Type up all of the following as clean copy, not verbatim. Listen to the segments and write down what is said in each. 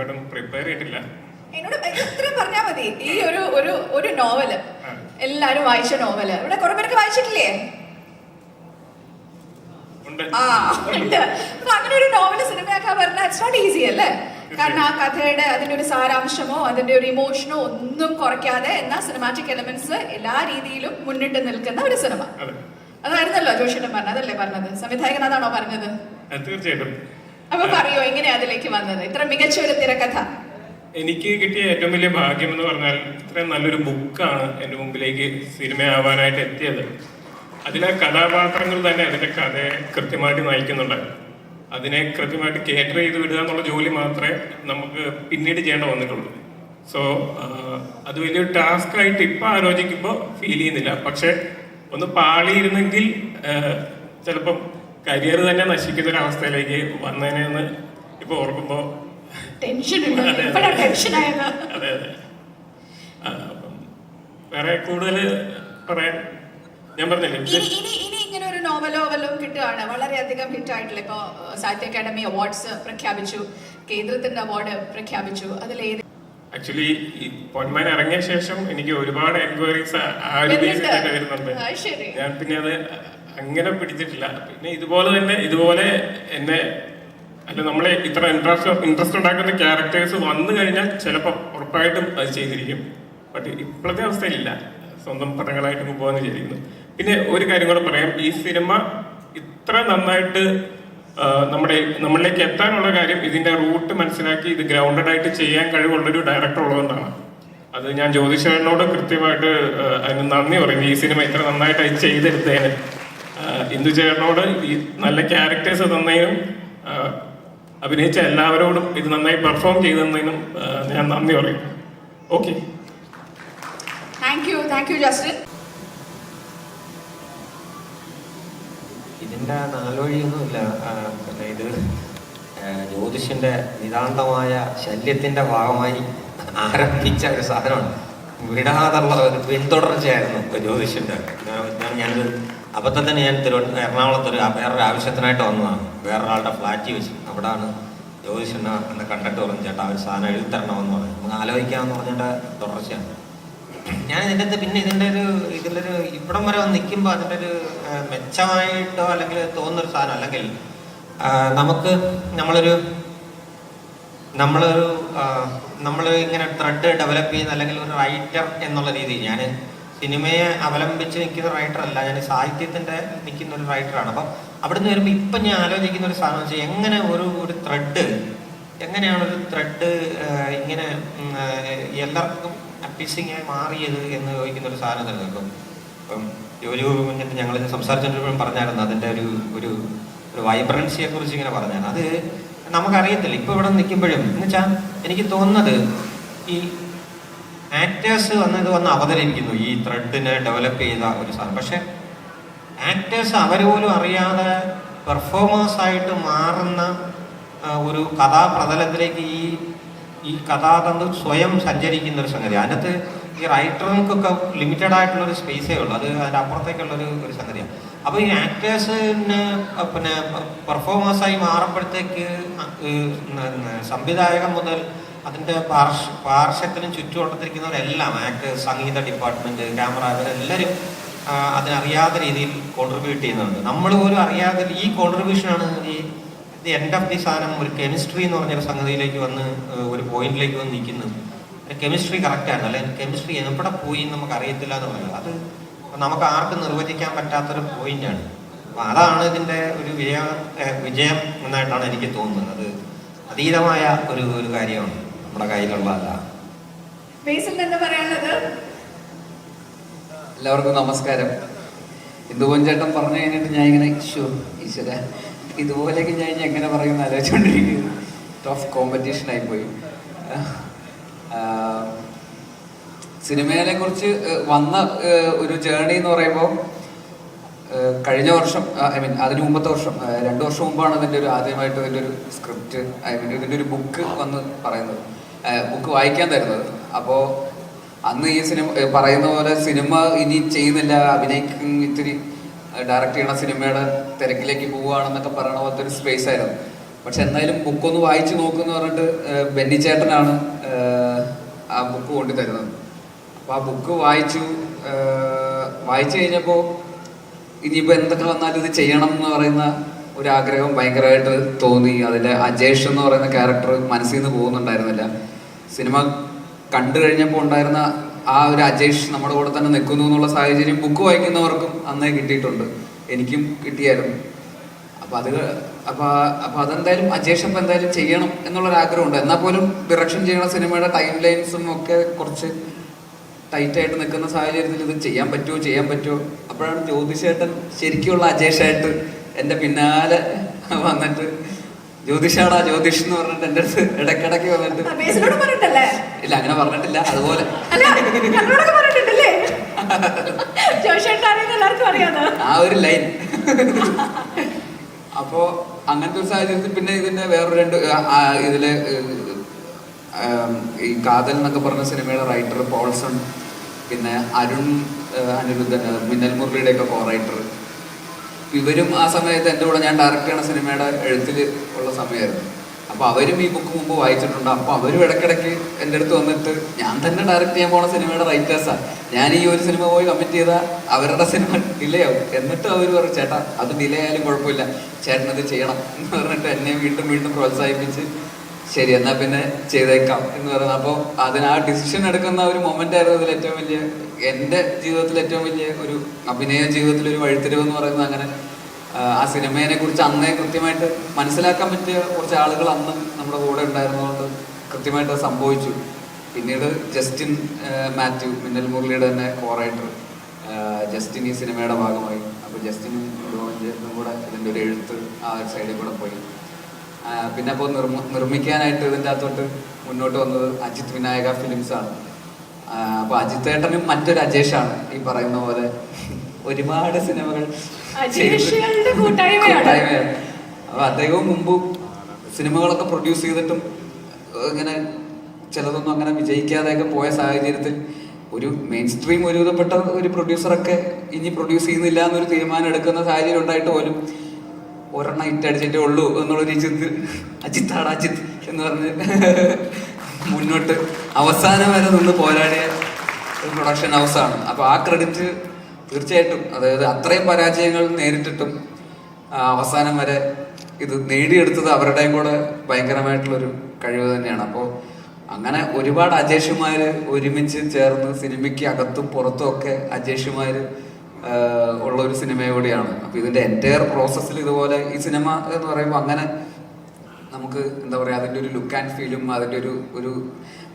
അങ്ങോട്ടും പ്രിപ്പയർ ചെയ്തിട്ടില്ല. എന്നോട് ഇത്രയും പറഞ്ഞാൽ മതി. ഈ ഒരു നോവല് എല്ലാരും വായിച്ച നോവല് ഇവിടെ കുറെ പേർക്ക് വായിച്ചിട്ടില്ലേ? ഉണ്ട്. അപ്പൊ അങ്ങനെ ഒരു നോവല് സിനിമയാക്കാൻ പറഞ്ഞാൽ ഇറ്റ്സ് നോട്ട് ഈസി അല്ലേ? കാരണം ആ കഥയുടെ അതിന്റെ ഒരു സാരാംശമോ അതിന്റെ ഒരു ഇമോഷനോ ഒന്നും കുറയ്ക്കാതെ എന്നാൽ സിനിമാറ്റിക് എലമെന്റ്സ് എല്ലാ രീതിയിലും മുന്നിട്ട് നിൽക്കുന്ന ഒരു സിനിമ. അതായിരുന്നല്ലോ ജോഷിയുടെ പറഞ്ഞത്, അതല്ലേ പറഞ്ഞത്? സംവിധായകൻ അതാണോ പറഞ്ഞത്? തീർച്ചയായിട്ടും. അപ്പൊ പറയോ എങ്ങനെയാ അതിലേക്ക് വന്നത്? ഇത്ര മികച്ച ഒരു തിരക്കഥ. എനിക്ക് കിട്ടിയ ഏറ്റവും വലിയ ഭാഗ്യം എന്ന് പറഞ്ഞാൽ ഇത്രയും നല്ലൊരു ബുക്കാണ് എൻ്റെ മുമ്പിലേക്ക് സിനിമയാവാനായിട്ട് എത്തിയത്. അതിലെ കഥാപാത്രങ്ങൾ തന്നെ അതിന്റെ കഥയെ കൃത്യമായിട്ട് നയിക്കുന്നുണ്ട്. അതിനെ കൃത്യമായിട്ട് കേറ്റർ ചെയ്ത് വിടുക എന്നുള്ള ജോലി മാത്രമേ നമുക്ക് പിന്നീട് ചെയ്യേണ്ട വന്നിട്ടുള്ളൂ. സോ അത് വലിയൊരു ടാസ്ക് ആയിട്ട് ഇപ്പൊ ആലോചിക്കുമ്പോൾ ഫീൽ ചെയ്യുന്നില്ല. പക്ഷെ ഒന്ന് പാളിയിരുന്നെങ്കിൽ ചിലപ്പം കരിയർ തന്നെ നശിക്കുന്ന ഒരു അവസ്ഥയിലേക്ക് വന്നതിനെന്ന് ഇപ്പൊ ഓർക്കുമ്പോ അതെ. അപ്പം വേറെ കൂടുതൽ പറയാൻ ഞാൻ പറഞ്ഞില്ലേ, ഇനി ഇങ്ങനെ ഒരു നോവലോ വല്ലതും കിട്ടുകയാണ് വളരെയധികം ഹിറ്റ് ആയിട്ടില്ല. ഇപ്പൊ സാഹിത്യ അക്കാദമി അവാർഡ്സ് പ്രഖ്യാപിച്ചു, കേന്ദ്രത്തിന്റെ അവാർഡ് പ്രഖ്യാപിച്ചു. അതിലേത് ആക്ച്വലി ഈ പൊന്മാൻ ഇറങ്ങിയ ശേഷം എനിക്ക് ഒരുപാട് എൻക്വയറീസ് ആ ഒരു ബേസിലായിട്ട് വരുന്നുണ്ട്. ഞാൻ പിന്നെ അത് അങ്ങനെ പിടിച്ചിട്ടില്ല. പിന്നെ ഇതുപോലെ എന്നെ അല്ല നമ്മളെ ഇത്ര ഇൻട്രസ്റ്റ് ഉണ്ടാക്കുന്ന ക്യാരക്ടേഴ്സ് വന്നു കഴിഞ്ഞാൽ ചിലപ്പോൾ ഉറപ്പായിട്ടും അത് ചെയ്തിരിക്കും. ബട്ട് ഇപ്പോഴത്തെ അവസ്ഥയിലില്ല, സ്വന്തം പടങ്ങളായിട്ട് പോകാന്ന് വിചാരിക്കുന്നു. പിന്നെ ഒരു കാര്യം കൂടെ പറയാം, ഈ സിനിമ ഇത്ര നന്നായിട്ട് നമ്മളിലേക്ക് എത്താനുള്ള കാര്യം ഇതിന്റെ റൂട്ട് മനസ്സിലാക്കി ഇത് ഗ്രൗണ്ടഡ് ആയിട്ട് ചെയ്യാൻ കഴിവുള്ളൊരു ഡയറക്ടർ ഉള്ളതുകൊണ്ടാണ്. അത് ഞാൻ ജ്യോതിഷനോട് കൃത്യമായിട്ട് അതിന് നന്ദി പറയുന്നു. ഈ സിനിമ ഇത്ര നന്നായിട്ട് അത് ചെയ്തെടുത്തതിന് ഇന്ദു ചേട്ടനോട് ഈ നല്ല ക്യാരക്ടേഴ്സ് തന്നതിനും അഭിനയിച്ച എല്ലാവരോടും ഇത് നന്നായി പെർഫോം ചെയ്തതിനും ഞാൻ നന്ദി പറയും. Okay, thank you Justin. ഇതിൻ്റെ നാലോഴിയൊന്നുമില്ല. പിന്നെ ഇത് ജ്യോതിഷിൻ്റെ നിതാന്തമായ ശല്യത്തിൻ്റെ ഭാഗമായി ആരംഭിച്ച ഒരു സാധനമാണ്. വിടാതുള്ള ഒരു പിന്തുടർച്ചയായിരുന്നു ജ്യോതിഷിൻ്റെ. ഞാനൊരു അബദ്ധത്തിന് എറണാകുളത്ത് വേറൊരു ആവശ്യത്തിനായിട്ട് വന്നതാണ്. വേറൊരാളുടെ ഫ്ലാറ്റിൽ വെച്ച് അവിടെയാണ് ജ്യോതിഷിനെ എന്നെ കണ്ടിട്ട് പറഞ്ഞു, ചേട്ടാ ഒരു സാധനം എഴുതിത്തരണമെന്ന് പറഞ്ഞു. നമുക്ക് ആലോചിക്കാമെന്ന് പറഞ്ഞിട്ട് തുടർച്ചയാണ്. ഞാൻ ഇതിൻ്റെ ഇതിലൊരു ഇവിടം വരെ വന്ന് നിൽക്കുമ്പോൾ അതിൻ്റെ ഒരു മെച്ചമായിട്ടോ അല്ലെങ്കിൽ തോന്നുന്നൊരു സാധനം, അല്ലെങ്കിൽ നമ്മൾ ഇങ്ങനെ ത്രെഡ് ഡെവലപ്പ് ചെയ്യുന്ന അല്ലെങ്കിൽ ഒരു റൈറ്റർ എന്നുള്ള രീതിയിൽ ഞാൻ സിനിമയെ അവലംബിച്ച് നിൽക്കുന്ന റൈറ്റർ അല്ല, ഞാൻ സാഹിത്യത്തിൻ്റെ നിൽക്കുന്ന ഒരു റൈറ്ററാണ്. അപ്പം അവിടെ നിന്ന് വരുമ്പോൾ ഇപ്പം ഞാൻ ആലോചിക്കുന്ന ഒരു സാധനം വെച്ചാൽ എങ്ങനെയാണ് ഒരു ത്രെഡ് ഇങ്ങനെ എല്ലാവർക്കും അപ്പീസിങ് ആയി മാറിയത് എന്ന് ചോദിക്കുന്ന ഒരു സാധനം തന്നെ. ഇപ്പം ജോലി കഴിഞ്ഞിട്ട് ഞങ്ങൾ സംസാരിച്ചപ്പോഴും പറഞ്ഞായിരുന്നു അതിൻ്റെ ഒരു വൈബ്രൻസിയെ കുറിച്ച് ഇങ്ങനെ പറഞ്ഞാണ്. അത് നമുക്കറിയത്തില്ല ഇപ്പം ഇവിടെ നിൽക്കുമ്പോഴും. എന്ന് വെച്ചാൽ എനിക്ക് തോന്നുന്നത് ഈ ആക്ടേഴ്സ് വന്ന് അവതരിപ്പിക്കുന്നു ഈ ത്രെഡിനെ ഡെവലപ്പ് ചെയ്ത ഒരു സാധനം. പക്ഷെ ആക്ടേഴ്സ് അവർ പോലും അറിയാതെ പെർഫോമേഴ്സായിട്ട് മാറുന്ന ഒരു കഥാപ്രതലത്തിലേക്ക് ഈ കഥാതന്തു സ്വയം സഞ്ചരിക്കുന്ന ഒരു സംഗതി. അതിനകത്ത് ഈ റൈറ്റർക്കൊക്കെ ലിമിറ്റഡ് ആയിട്ടുള്ളൊരു സ്പേസേ ഉള്ളൂ, അത് അതിൻ്റെ അപ്പുറത്തേക്കുള്ളൊരു സംഗതിയാണ്. അപ്പോൾ ഈ ആക്ടേഴ്സിന് പിന്നെ പെർഫോമേഴ്സായി മാറുമ്പോഴത്തേക്ക് സംവിധായകൻ മുതൽ അതിൻ്റെ പാർശ്വത്തിനും ചുറ്റുവട്ടത്തിരിക്കുന്നവരെല്ലാം ആക്ടേഴ്സ്, സംഗീത ഡിപ്പാർട്ട്മെൻറ്റ്, ക്യാമറ, ഇവരെല്ലാവരും അതിനറിയാത്ത രീതിയിൽ കോൺട്രിബ്യൂട്ട് ചെയ്യുന്നുണ്ട്. നമ്മൾ പോലും അറിയാതെ ഈ കോൺട്രിബ്യൂഷനാണ് ഈ എൻഡ് ഓഫ് ദി സാധനം ഒരു കെമിസ്ട്രി എന്ന് പറഞ്ഞൊരു സംഗതിയിലേക്ക് വന്ന് ഒരു പോയിന്റിലേക്ക് വന്ന് നിൽക്കുന്നത്. കെമിസ്ട്രി കറക്റ്റാണ്, അല്ലെങ്കിൽ കെമിസ്ട്രി എവിടെ പോയി നമുക്ക് അറിയത്തില്ല എന്ന് പറയുന്നത്. അത് നമുക്ക് ആർക്കും നിർവചിക്കാൻ പറ്റാത്തൊരു പോയിന്റാണ്. അപ്പം അതാണ് ഇതിൻ്റെ ഒരു വിജയം എന്നായിട്ടാണ് എനിക്ക് തോന്നുന്നത്. അത് അതീതമായ ഒരു കാര്യമാണ്, നമ്മുടെ കയ്യിലുള്ളതല്ല. എല്ലാവർക്കും നമസ്കാരം. ഇന്ദുവൻ ചേട്ടൻ പറഞ്ഞു കഴിഞ്ഞിട്ട് ഞാൻ ഇങ്ങനെ ഈശ്വര ഇതുപോലെയൊക്കെ ഞാൻ എങ്ങനെ പറയുമെന്ന് ആലോചിച്ചുകൊണ്ടിരിക്കുന്നു. ടഫ് കോമ്പറ്റീഷനായി പോയി. സിനിമയെ കുറിച്ച് വന്ന ഒരു ജേർണി എന്ന് പറയുമ്പോൾ കഴിഞ്ഞ വർഷം അതിന് മുമ്പത്തെ വർഷം 2 വർഷം മുമ്പാണ് ഇതിൻ്റെ ആദ്യമായിട്ട് ഇതിൻ്റെ ഒരു സ്ക്രിപ്റ്റ് ഇതിൻ്റെ ഒരു ബുക്ക് വന്ന് പറയുന്നത്, ബുക്ക് വായിക്കാൻ തരുന്നത്. അപ്പോൾ അന്ന് ഈ സിനിമ പറയുന്ന പോലെ സിനിമ ഇനി ചെയ്യുന്നില്ല, അഭിനയിക്കും, ഇത്തിരി ഡയറക്റ്റ് ചെയ്യണ സിനിമയുടെ തിരക്കിലേക്ക് പോവുകയാണെന്നൊക്കെ പറയണ പോലത്തെ ഒരു സ്പേസ് ആയിരുന്നു. പക്ഷെ എന്തായാലും ബുക്കൊന്ന് വായിച്ചു നോക്കുമെന്ന് പറഞ്ഞിട്ട് ബെന്നി ചേട്ടനാണ് ആ ബുക്ക് കൊണ്ടു തരുന്നത്. അപ്പോൾ ആ ബുക്ക് വായിച്ചു കഴിഞ്ഞപ്പോൾ ഇനിയിപ്പോൾ എന്തൊക്കെ വന്നാലും ഇത് ചെയ്യണം എന്ന് പറയുന്ന ഒരു ആഗ്രഹം ഭയങ്കരമായിട്ട് തോന്നി. അതിലെ അജേഷ് എന്ന് പറയുന്ന ക്യാരക്ടർ മനസ്സിൽ നിന്ന് പോകുന്നുണ്ടായിരുന്നില്ല. സിനിമ കണ്ടു കഴിഞ്ഞപ്പോൾ ഉണ്ടായിരുന്ന ആ ഒരു അജേഷ് നമ്മുടെ കൂടെ തന്നെ നിൽക്കുന്നു എന്നുള്ള സാഹചര്യം ബുക്ക് വായിക്കുന്നവർക്കും അന്നേ കിട്ടിയിട്ടുണ്ട്, എനിക്കും കിട്ടിയായിരുന്നു. അപ്പൊ അതെന്തായാലും അജേഷ് അപ്പം എന്തായാലും ചെയ്യണം എന്നുള്ളൊരാഗ്രഹമുണ്ട്. എന്നാൽ പോലും ഡിറക്ഷൻ ചെയ്യണ സിനിമയുടെ ടൈം ലൈൻസും ഒക്കെ കുറച്ച് ടൈറ്റായിട്ട് നിൽക്കുന്ന സാഹചര്യത്തിൽ ഇത് ചെയ്യാൻ പറ്റുമോ. അപ്പോഴാണ് ജ്യോതിഷേട്ടൻ ശരിക്കുള്ള അജേഷായിട്ട് എൻ്റെ പിന്നാലെ വന്നിട്ട് ജ്യോതിഷാടാ ജ്യോതിഷ് എന്ന് പറഞ്ഞിട്ട് എൻ്റെ അടുത്ത് ഇടയ്ക്കിടയ്ക്ക് വന്നിട്ട് ഇല്ല അങ്ങനെ പറഞ്ഞിട്ടില്ല, അതുപോലെ ആ ഒരു ലൈൻ. അപ്പോ അങ്ങനത്തെ ഒരു സാഹചര്യത്തിൽ പിന്നെ ഇതിന്റെ വേറൊരു രണ്ട് ഇതില് ഈ കാതൽ എന്നൊക്കെ പറഞ്ഞ സിനിമയുടെ റൈറ്റർ പോൾസൺ, പിന്നെ അരുൺ അനിരുദ്ധൻ, മിന്നൽ മുരളിയുടെ ഒക്കെ കോ റൈറ്റർ, ഇവരും ആ സമയത്ത് എൻ്റെ കൂടെ ഞാൻ ഡയറക്റ്റ് ചെയ്യണ സിനിമയുടെ എഴുത്തിൽ ഉള്ള സമയമായിരുന്നു. അപ്പോൾ അവരും ഈ ബുക്ക് മുമ്പ് വായിച്ചിട്ടുണ്ട്. അപ്പോൾ അവരും ഇടയ്ക്കിടയ്ക്ക് എൻ്റെ അടുത്ത് വന്നിട്ട് ഞാൻ തന്നെ ഡയറക്റ്റ് ചെയ്യാൻ പോണ സിനിമയുടെ റൈറ്റേഴ്സാണ്, ഞാൻ ഈ ഒരു സിനിമ പോയി കമ്മിറ്റ് ചെയ്താൽ അവരുടെ സിനിമ ഡിലേ ആവും. എന്നിട്ട് അവർ പറയും ചേട്ടാ അത് ഡിലേ ആയാലും കുഴപ്പമില്ല, ചേട്ടനത് ചെയ്യണം എന്ന് പറഞ്ഞിട്ട് എന്നെ വീണ്ടും പ്രോത്സാഹിപ്പിച്ച് ശരി എന്നാൽ പിന്നെ ചെയ്തേക്കാം എന്ന് പറയുന്നത്. അപ്പോൾ ആ ഡിസിഷൻ എടുക്കുന്ന ഒരു മൊമെന്റ് ആയിരുന്നു ഇതിൽ ഏറ്റവും വലിയ, എൻ്റെ ജീവിതത്തിൽ ഏറ്റവും വലിയ ഒരു അഭിനയ ജീവിതത്തിലൊരു വഴിത്തിരിവ് എന്ന് പറയുന്നത്. അങ്ങനെ ആ സിനിമയെ കുറിച്ച് അന്നേ കൃത്യമായിട്ട് മനസ്സിലാക്കാൻ പറ്റിയ കുറച്ച് ആളുകൾ അന്ന് നമ്മുടെ കൂടെ ഉണ്ടായിരുന്നതുകൊണ്ട് കൃത്യമായിട്ട് സംഭവിച്ചു. പിന്നീട് ജസ്റ്റിൻ മാത്യു, മിന്നൽ മുരളിയുടെ തന്നെ കോ റൈറ്റർ ജസ്റ്റിൻ ഈ സിനിമയുടെ ഭാഗമായി. അപ്പോൾ ജസ്റ്റിനും ചേട്ടനും കൂടെ ഇതിൻ്റെ ഒരു എഴുത്ത് ആ ഒരു സൈഡിൽ കൂടെ പോയി. പിന്നെ അപ്പോൾ നിർമ്മിക്കാനായിട്ട് ഇതിൻ്റെ അകത്തോട്ട് മുന്നോട്ട് വന്നത് അജിത് വിനായക ഫിലിംസാണ്. അപ്പോൾ അജിത് ഏട്ടനും മറ്റൊരു അജേഷാണ് ഈ പറയുന്ന പോലെ ഒരുപാട് സിനിമകൾ കൂട്ടായ്മയാണ്. അപ്പൊ അദ്ദേഹവും മുമ്പ് സിനിമകളൊക്കെ പ്രൊഡ്യൂസ് ചെയ്തിട്ടും ഇങ്ങനെ ചിലതൊന്നും അങ്ങനെ വിജയിക്കാതെയൊക്കെ പോയ സാഹചര്യത്തിൽ ഒരു മെയിൻ സ്ട്രീം ഒരുവിധപ്പെട്ട ഒരു പ്രൊഡ്യൂസറൊക്കെ ഇനി പ്രൊഡ്യൂസ് ചെയ്യുന്നില്ല എന്നൊരു തീരുമാനം എടുക്കുന്ന സാഹചര്യം ഉണ്ടായിട്ട് പോലും ഒരെണ്ണം ഇറ്റടിച്ചിട്ടേ ഉള്ളൂ എന്നുള്ളൊരു അജിത്താണ് അജിത്ത് എന്ന് പറഞ്ഞ് മുന്നോട്ട് അവസാനം വരെ നിന്ന് പോരാടിയ ഒരു പ്രൊഡക്ഷൻ ഹൗസാണ്. അപ്പൊ ആ ക്രെഡിറ്റ് തീർച്ചയായിട്ടും, അതായത് അത്രയും പരാജയങ്ങൾ നേരിട്ടിട്ടും അവസാനം വരെ ഇത് നേടിയെടുത്തത് അവരുടെയും കൂടെ ഭയങ്കരമായിട്ടുള്ളൊരു കഴിവ് തന്നെയാണ്. അപ്പോൾ അങ്ങനെ ഒരുപാട് അജേഷുമാര് ഒരുമിച്ച് ചേർന്ന് സിനിമയ്ക്ക് അകത്തും പുറത്തും ഒക്കെ അജേഷുമാര് ഉള്ള ഒരു സിനിമ കൂടിയാണ്. അപ്പൊ ഇതിന്റെ എൻറ്റയർ പ്രോസസ്സിൽ ഇതുപോലെ ഈ സിനിമ എന്ന് പറയുമ്പോൾ അങ്ങനെ നമുക്ക് എന്താ പറയാ, അതിന്റെ ഒരു ലുക്ക് ആൻഡ് ഫീലും അതിന്റെ ഒരു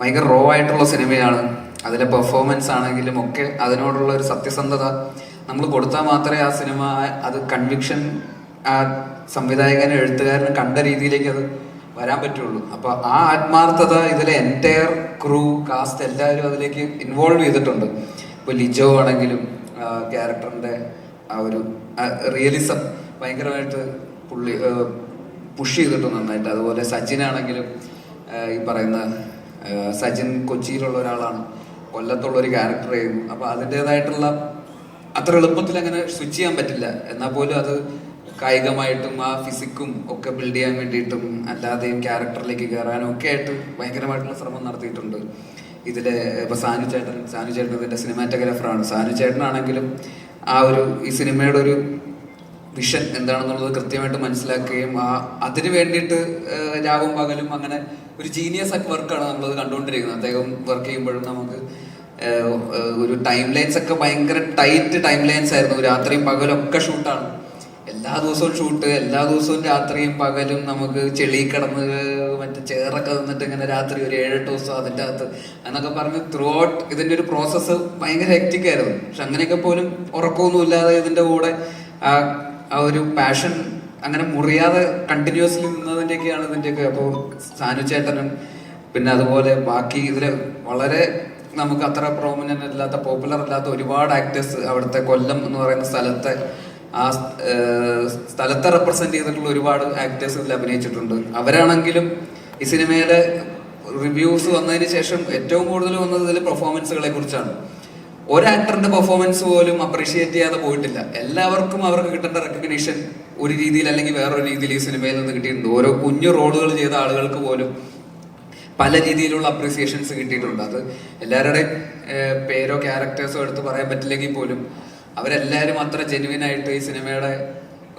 ഭയങ്കര റോ ആയിട്ടുള്ള സിനിമയാണ്. അതിലെ പെർഫോമൻസ് ആണെങ്കിലും ഒക്കെ അതിനോടുള്ള ഒരു സത്യസന്ധത നമ്മൾ കൊടുത്താൽ മാത്രമേ ആ സിനിമ അത് കൺവിക്ഷൻ ആ സംവിധായകനും എഴുത്തുകാരനും കണ്ട രീതിയിലേക്ക് അത് വരാൻ പറ്റുള്ളൂ. അപ്പൊ ആ ആത്മാർത്ഥത ഇതിലെ എൻറ്റയർ ക്രൂ കാസ്റ്റ് എല്ലാവരും അതിലേക്ക് ഇൻവോൾവ് ചെയ്തിട്ടുണ്ട്. ഇപ്പൊ ലിജോ ആണെങ്കിലും ക്യാരക്ടറിന്റെ ആ ഒരു റിയലിസം ഭയങ്കരമായിട്ട് പുള്ളി പുഷ് ചെയ്തിട്ടുണ്ട് നന്നായിട്ട്. അതുപോലെ സജിനാണെങ്കിലും ഈ പറയുന്ന സജിൻ കൊച്ചിയിലുള്ള ഒരാളാണ്, കൊല്ലത്തുള്ള ഒരു ക്യാരക്ടർ ചെയ്യുന്നു. അപ്പൊ അതിൻ്റെതായിട്ടുള്ള അത്ര എളുപ്പത്തിൽ അങ്ങനെ സ്വിച്ച് ചെയ്യാൻ പറ്റില്ല. എന്നാൽ പോലും അത് കായികമായിട്ടും ആ ഫിസിക്കും ഒക്കെ ബിൽഡ് ചെയ്യാൻ വേണ്ടിയിട്ടും അല്ലാതെയും ക്യാരക്ടറിലേക്ക് കയറാനും ഒക്കെ ആയിട്ട് ഭയങ്കരമായിട്ടുള്ള ശ്രമം നടത്തിയിട്ടുണ്ട്. ഇതിലെ ഇപ്പൊ സാനു ചേട്ടൻ ഇതിന്റെ സിനിമാറ്റോഗ്രാഫറാണ്. സാനു ചേട്ടനാണെങ്കിലും ആ ഒരു ഈ സിനിമയുടെ ഒരു വിഷൻ എന്താണെന്നുള്ളത് കൃത്യമായിട്ട് മനസ്സിലാക്കുകയും അതിന് വേണ്ടിയിട്ട് രാവും പകലും അങ്ങനെ ഒരു ജീനിയസ് അറ്റ് വർക്കാണ് നമ്മളത് കണ്ടുകൊണ്ടിരിക്കുന്നത്. അദ്ദേഹം വർക്ക് ചെയ്യുമ്പോഴും നമുക്ക് ഒരു ടൈം ലൈൻസ് ഒക്കെ ഭയങ്കര ടൈറ്റ് ടൈം ലൈൻസ് ആയിരുന്നു. രാത്രിയും പകലൊക്കെ ഷൂട്ടാണ്, എല്ലാ ദിവസവും ഷൂട്ട്, എല്ലാ ദിവസവും രാത്രിയും പകലും നമുക്ക് ചെളി കിടന്ന് മറ്റേ ചേറൊക്കെ നിന്നിട്ട് ഇങ്ങനെ രാത്രി ഒരു 7-8 ദിവസം അതിൻ്റെ അകത്ത് എന്നൊക്കെ പറഞ്ഞ് ത്രൂ ഔട്ട് ഇതിൻ്റെ ഒരു പ്രോസസ്സ് ഭയങ്കര ഹെക്റ്റിക് ആയിരുന്നു. പക്ഷെ അങ്ങനെയൊക്കെ പോലും ഉറക്കമൊന്നും ഇല്ലാതെ ഇതിൻ്റെ കൂടെ ആ ഒരു പാഷൻ അങ്ങനെ മുറിയാതെ കണ്ടിന്യൂസ്ലി നിന്നതിൻ്റെയൊക്കെയാണ് ഇതിൻ്റെയൊക്കെ. അപ്പോൾ സാനു ചേട്ടനും പിന്നെ അതുപോലെ ബാക്കി ഇതിൽ വളരെ നമുക്ക് അത്ര പ്രോമിനന്റ് അല്ലാത്ത പോപ്പുലർ അല്ലാത്ത ഒരുപാട് ആക്ടേഴ്സ് അവിടുത്തെ കൊല്ലം എന്ന് പറയുന്ന സ്ഥലത്തെ റെപ്രസെന്റ് ചെയ്തിട്ടുള്ള ഒരുപാട് ആക്ടേഴ്സ് ഇതിൽ അഭിനയിച്ചിട്ടുണ്ട്. അവരാണെങ്കിലും ഈ സിനിമയിലെ റിവ്യൂസ് വന്നതിന് ശേഷം ഏറ്റവും കൂടുതൽ വന്നത് ഇതിൽ പെർഫോമൻസുകളെ കുറിച്ചാണ്. ഒരു ആക്ടറിന്റെ പെർഫോമൻസ് പോലും അപ്രീഷിയേറ്റ് ചെയ്യാതെ പോയിട്ടില്ല. എല്ലാവർക്കും അവർക്ക് കിട്ടേണ്ട റെക്കഗ്നീഷൻ ഒരു രീതിയിൽ അല്ലെങ്കിൽ വേറൊരു രീതിയിൽ ഈ സിനിമയിൽ നിന്ന് കിട്ടിയിട്ടുണ്ട്. ഓരോ കുഞ്ഞു റോളുകൾ ചെയ്ത ആളുകൾക്ക് പോലും പല രീതിയിലുള്ള അപ്രീസിയേഷൻസ് കിട്ടിയിട്ടുണ്ട്. അത് എല്ലാവരുടെയും പേരോ ക്യാരക്ടേഴ്സോ എടുത്ത് പറയാൻ പറ്റില്ലെങ്കിൽ പോലും അവരെല്ലാവരും അത്ര ജെന്യുവിൻ ആയിട്ട് ഈ സിനിമയുടെ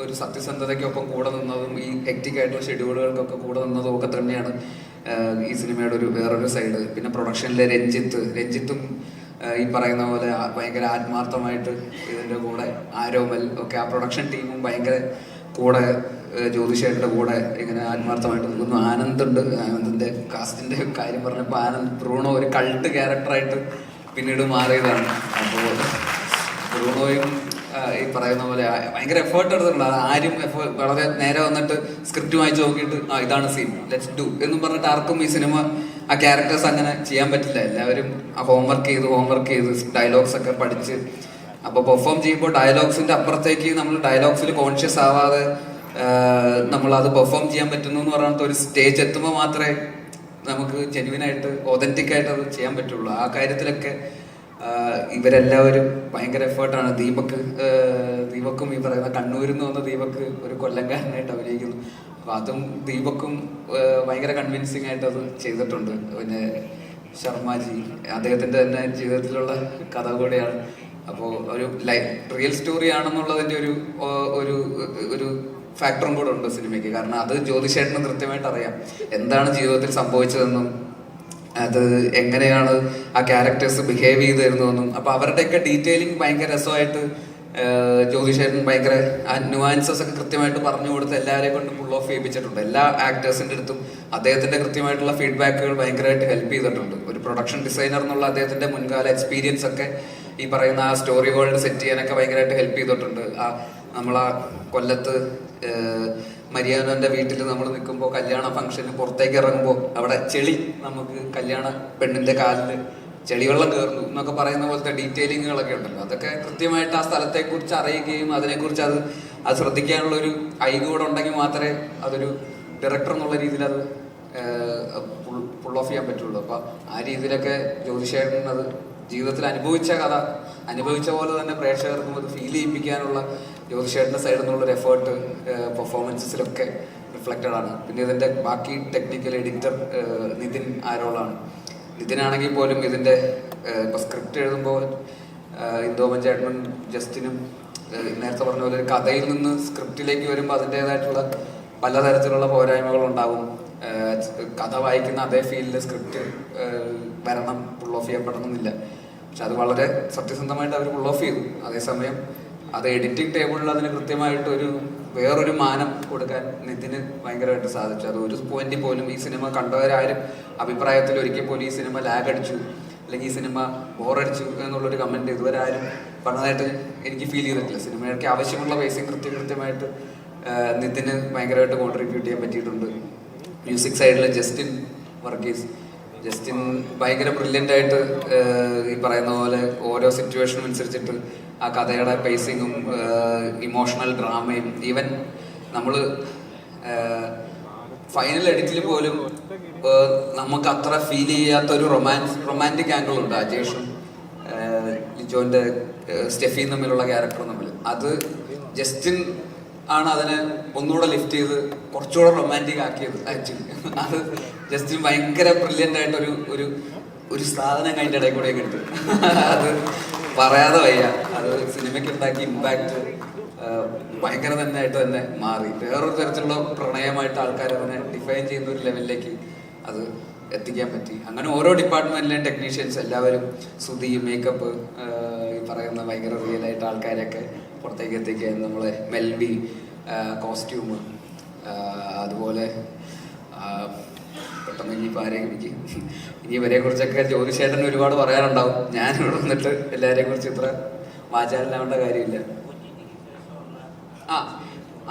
ഒരു സത്യസന്ധതയ്ക്കൊപ്പം കൂടെ നിന്നതും ഈ ഹെക്റ്റിക് ആയിട്ടുള്ള ഷെഡ്യൂളുകൾക്കൊക്കെ കൂടെ നിന്നതും ഒക്കെ തന്നെയാണ് ഈ സിനിമയുടെ ഒരു വേറൊരു സൈഡ്. പിന്നെ പ്രൊഡക്ഷനിലെ രഞ്ജിത്തും ഈ പറയുന്ന പോലെ ഭയങ്കര ആത്മാർത്ഥമായിട്ട് ഇതിൻ്റെ കൂടെ ആരോമൽ ഒക്കെ ആ പ്രൊഡക്ഷൻ ടീമും ഭയങ്കര കൂടെ ജ്യോതിഷേട്ടൻ്റെ കൂടെ ഇങ്ങനെ ആത്മാർത്ഥമായിട്ട് നിൽക്കുന്നു. ആനന്ദിന്റെ കാസ്റ്റിന്റെ കാര്യം പറഞ്ഞപ്പോൾ ബ്രൂണോ ഒരു കൾട്ട് ക്യാരക്ടറായിട്ട് പിന്നീട് മാറിയതാണ്. അപ്പോൾ ബ്രൂണോയും ഈ പറയുന്ന പോലെ ഭയങ്കര എഫേർട്ട് എടുത്തിട്ടുണ്ട്. ആരും വളരെ നേരെ വന്നിട്ട് സ്ക്രിപ്റ്റ് വായിച്ച് നോക്കിയിട്ട് ഇതാണ് സീൻ, ലെറ്റ്സ് ഡു എന്നും പറഞ്ഞിട്ട് ആർക്കും ഈ സിനിമ ആ ക്യാരക്ടേഴ്സ് അങ്ങനെ ചെയ്യാൻ പറ്റില്ല. എല്ലാവരും ഹോംവർക്ക് ചെയ്ത് ഡയലോഗ്സ് ഒക്കെ പഠിച്ച് അപ്പോൾ പെർഫോം ചെയ്യുമ്പോൾ ഡയലോഗ്സിന്റെ അപ്പുറത്തേക്ക് നമ്മൾ ഡയലോഗ്സിൽ കോൺഷ്യസ് ആവാതെ നമ്മൾ അത് പെർഫോം ചെയ്യാൻ പറ്റുന്നു എന്ന് പറഞ്ഞിട്ട് ഒരു സ്റ്റേജ് എത്തുമ്പോൾ മാത്രമേ നമുക്ക് ജെന്യുവിനായിട്ട് ഒതന്റിക് ആയിട്ട് അത് ചെയ്യാൻ പറ്റുള്ളൂ. ആ കാര്യത്തിലൊക്കെ ഇവരെല്ലാവരും ഭയങ്കര എഫേർട്ടാണ്. ദീപക്കും ഈ പറയുന്ന കണ്ണൂരിൽ നിന്ന് വന്ന ദീപക്ക് ഒരു കൊല്ലംകാരനായിട്ട് അഭിനയിക്കുന്നു. അപ്പൊ അതും ദീപക്കും ഭയങ്കര കൺവിൻസിങ് ആയിട്ട് അത് ചെയ്തിട്ടുണ്ട്. പിന്നെ ശർമാജി അദ്ദേഹത്തിന്റെ തന്നെ ജീവിതത്തിലുള്ള കഥ കൂടെയാണ്. അപ്പോൾ ഒരു റിയൽ സ്റ്റോറി ആണെന്നുള്ളതിന്റെ ഒരു ഫാക്ടറും കൂടെ ഉണ്ട് സിനിമയ്ക്ക്. കാരണം അത് ജ്യോതിഷേട്ടന് കൃത്യമായിട്ട് അറിയാം എന്താണ് ജീവിതത്തിൽ സംഭവിച്ചതെന്നും അത് എങ്ങനെയാണ് ആ ക്യാരക്ടേഴ്സ് ബിഹേവ് ചെയ്തിരുന്നതെന്നും. അപ്പൊ അവരുടെയൊക്കെ ഡീറ്റെയിലിംഗ് ഭയങ്കര രസമായിട്ട് ജ്യോതിഷേട്ടൻ ഭയങ്കര ആ ന്യൂആൻസസ് ഒക്കെ കൃത്യമായിട്ട് പറഞ്ഞു കൊടുത്ത് എല്ലാവരെയും കൊണ്ട് ഫുൾ ഓഫ് ചെയ്യിപ്പിച്ചിട്ടുണ്ട്. എല്ലാ ആക്ടേഴ്സിന്റെ അടുത്തും അദ്ദേഹത്തിന്റെ കൃത്യമായിട്ടുള്ള ഫീഡ്ബാക്കുകൾ ഭയങ്കരമായിട്ട് ഹെൽപ്പ് ചെയ്തിട്ടുണ്ട്. ഒരു പ്രൊഡക്ഷൻ ഡിസൈനർ എന്നുള്ള അദ്ദേഹത്തിന്റെ മുൻകാല എക്സ്പീരിയൻസ് ഒക്കെ ഈ പറയുന്ന ആ സ്റ്റോറി വേൾഡ് സെറ്റ് ചെയ്യാനൊക്കെ ഭയങ്കരമായിട്ട് ഹെൽപ്പ് ചെയ്തിട്ടുണ്ട്. നമ്മളാ കൊല്ലത്ത് മരിയാനോന്റെ വീട്ടിൽ നമ്മൾ നിൽക്കുമ്പോൾ കല്യാണ ഫംഗ്ഷന് പുറത്തേക്ക് ഇറങ്ങുമ്പോൾ അവിടെ ചെളി നമുക്ക് കല്യാണ പെണ്ണിന്റെ കാലില് ചെളിവെള്ളം കയറുന്നു എന്നൊക്കെ പറയുന്ന പോലത്തെ ഡീറ്റെയിലിങ്ങുകളൊക്കെ ഉണ്ടല്ലോ. അതൊക്കെ കൃത്യമായിട്ട് ആ സ്ഥലത്തെ കുറിച്ച് അറിയുകയും അതിനെക്കുറിച്ച് അത് ശ്രദ്ധിക്കാനുള്ള ഒരു കൂടെ ഉണ്ടെങ്കിൽ മാത്രമേ അതൊരു ഡയറക്ടർ എന്നുള്ള രീതിയിൽ അത് ഫുൾ ഓഫ് ചെയ്യാൻ പറ്റുള്ളൂ. അപ്പൊ ആ രീതിയിലൊക്കെ ജ്യോതിഷേട്ടൻ അത് ജീവിതത്തിൽ അനുഭവിച്ച പോലെ തന്നെ പ്രേക്ഷകർക്കും അത് ഫീൽ ചെയ്യിപ്പിക്കാനുള്ള ജ്യോതിഷേട്ടന്റെ സൈഡിൽ നിന്നുള്ളൊരു എഫേർട്ട് പെർഫോമൻസസിലൊക്കെ റിഫ്ലക്റ്റഡ് ആണ്. പിന്നെ ഇതിന്റെ ബാക്കി ടെക്നിക്കൽ എഡിറ്റർ നിതിൻ ആരോളാണ്. നിതിനാണെങ്കിൽ പോലും ഇതിന്റെ ഇപ്പൊ സ്ക്രിപ്റ്റ് എഴുതുമ്പോൾ ഇന്ദോമൻ ചേട്ടനും ജസ്റ്റിനും നേരത്തെ പറഞ്ഞ പോലെ ഒരു കഥയിൽ നിന്ന് സ്ക്രിപ്റ്റിലേക്ക് വരുമ്പോൾ അതിൻ്റെതായിട്ടുള്ള പലതരത്തിലുള്ള പോരായ്മകൾ ഉണ്ടാവും. കഥ വായിക്കുന്ന അതേ ഫീലില് സ്ക്രിപ്റ്റ് വരണം, ഫുൾ ഓഫ് ചെയ്യപ്പെടണമെന്നില്ല. പക്ഷെ അത് വളരെ സത്യസന്ധമായിട്ട് അവർ ഫുൾ ഓഫ് ചെയ്തു. അതേസമയം അത് എഡിറ്റിംഗ് ടേബിളിൽ അതിന് കൃത്യമായിട്ട് വേറൊരു മാനം കൊടുക്കാൻ നിതിന് ഭയങ്കരമായിട്ട് സാധിച്ചു. അത് ഒരു പോയിന്റിൽ പോലും ഈ സിനിമ കണ്ടവരാരും അഭിപ്രായത്തിൽ ഒരിക്കൽ പോലും ഈ സിനിമ ലാഗ് അടിച്ചു അല്ലെങ്കിൽ ഈ സിനിമ ബോറടിച്ചു എന്നുള്ളൊരു കമന്റ് ഇതുവരെ ആരും പറഞ്ഞതായിട്ട് എനിക്ക് ഫീൽ ചെയ്തിട്ടില്ല. സിനിമയ്ക്ക് ആവശ്യമുള്ള പേസിങ് കൃത്യമായിട്ട് നിതിന് ഭയങ്കരമായിട്ട് കോൺട്രിബ്യൂട്ട് ചെയ്യാൻ പറ്റിയിട്ടുണ്ട്. മ്യൂസിക് സൈഡിൽ ജസ്റ്റിൻ ഭയങ്കര ബ്രില്യൻ്റ് ആയിട്ട് ഈ പറയുന്ന പോലെ ഓരോ സിറ്റുവേഷനും അനുസരിച്ചിട്ട് ആ കഥയുടെ പേസിങ്ങും ഇമോഷണൽ ഡ്രാമയും ഈവൻ നമ്മൾ ഫൈനൽ എഡിറ്റിൽ പോലും നമുക്ക് അത്ര ഫീൽ ചെയ്യാത്ത ഒരു റൊമാൻറ്റിക് ആംഗിൾ ഉണ്ട് അജേഷും ലിജോന്റെ സ്റ്റെഫിയും തമ്മിലുള്ള ക്യാരക്ടറും തമ്മിൽ. അത് ജസ്റ്റിൻ ആണ് അതിനെ ഒന്നുകൂടെ ലിഫ്റ്റ് ചെയ്ത് കുറച്ചുകൂടെ റൊമാൻറ്റിക് ആക്കിയത്. ആക്ച്വലി അത് ജസ്റ്റിൻ ഭയങ്കര ബ്രില്യൻ്റ് ആയിട്ട് ഒരു സാധനം അതിൻ്റെ ഇടയിൽ കൂടെ കിട്ടും. അത് പറയാതെ വയ്യ. അത് സിനിമയ്ക്ക് ഉണ്ടാക്കിയ ഇമ്പാക്ട് ഭയങ്കര തന്നെ മാറി. വേറൊരു തരത്തിലുള്ള പ്രണയമായിട്ട് ആൾക്കാർ അതിനെ ഡിഫൈൻ ചെയ്യുന്ന ഒരു ലെവലിലേക്ക് അത് എത്തിക്കാൻ പറ്റി. അങ്ങനെ ഓരോ ഡിപ്പാർട്ട്മെന്റിലെയും ടെക്നീഷ്യൻസ് എല്ലാവരും സുധി, മേക്കപ്പ്, ഈ പറയുന്ന ഭയങ്കര റിയൽ ആയിട്ട് ആൾക്കാരെയൊക്കെ പുറത്തേക്ക് എത്തിക്കാൻ നമ്മളെ മെൽബി, കോസ്റ്റ്യൂം, അതുപോലെ പെട്ടെന്ന് ഇനിയിപ്പോൾ ആരെയും ഇനി ഇവരെ കുറിച്ചൊക്കെ ജ്യോതിഷേട്ടന് ഒരുപാട് പറയാനുണ്ടാവും. ഞാനിവിടെ വന്നിട്ട് എല്ലാവരെയും കുറിച്ച് ഇത്ര വാചാലാവേണ്ട കാര്യമില്ല.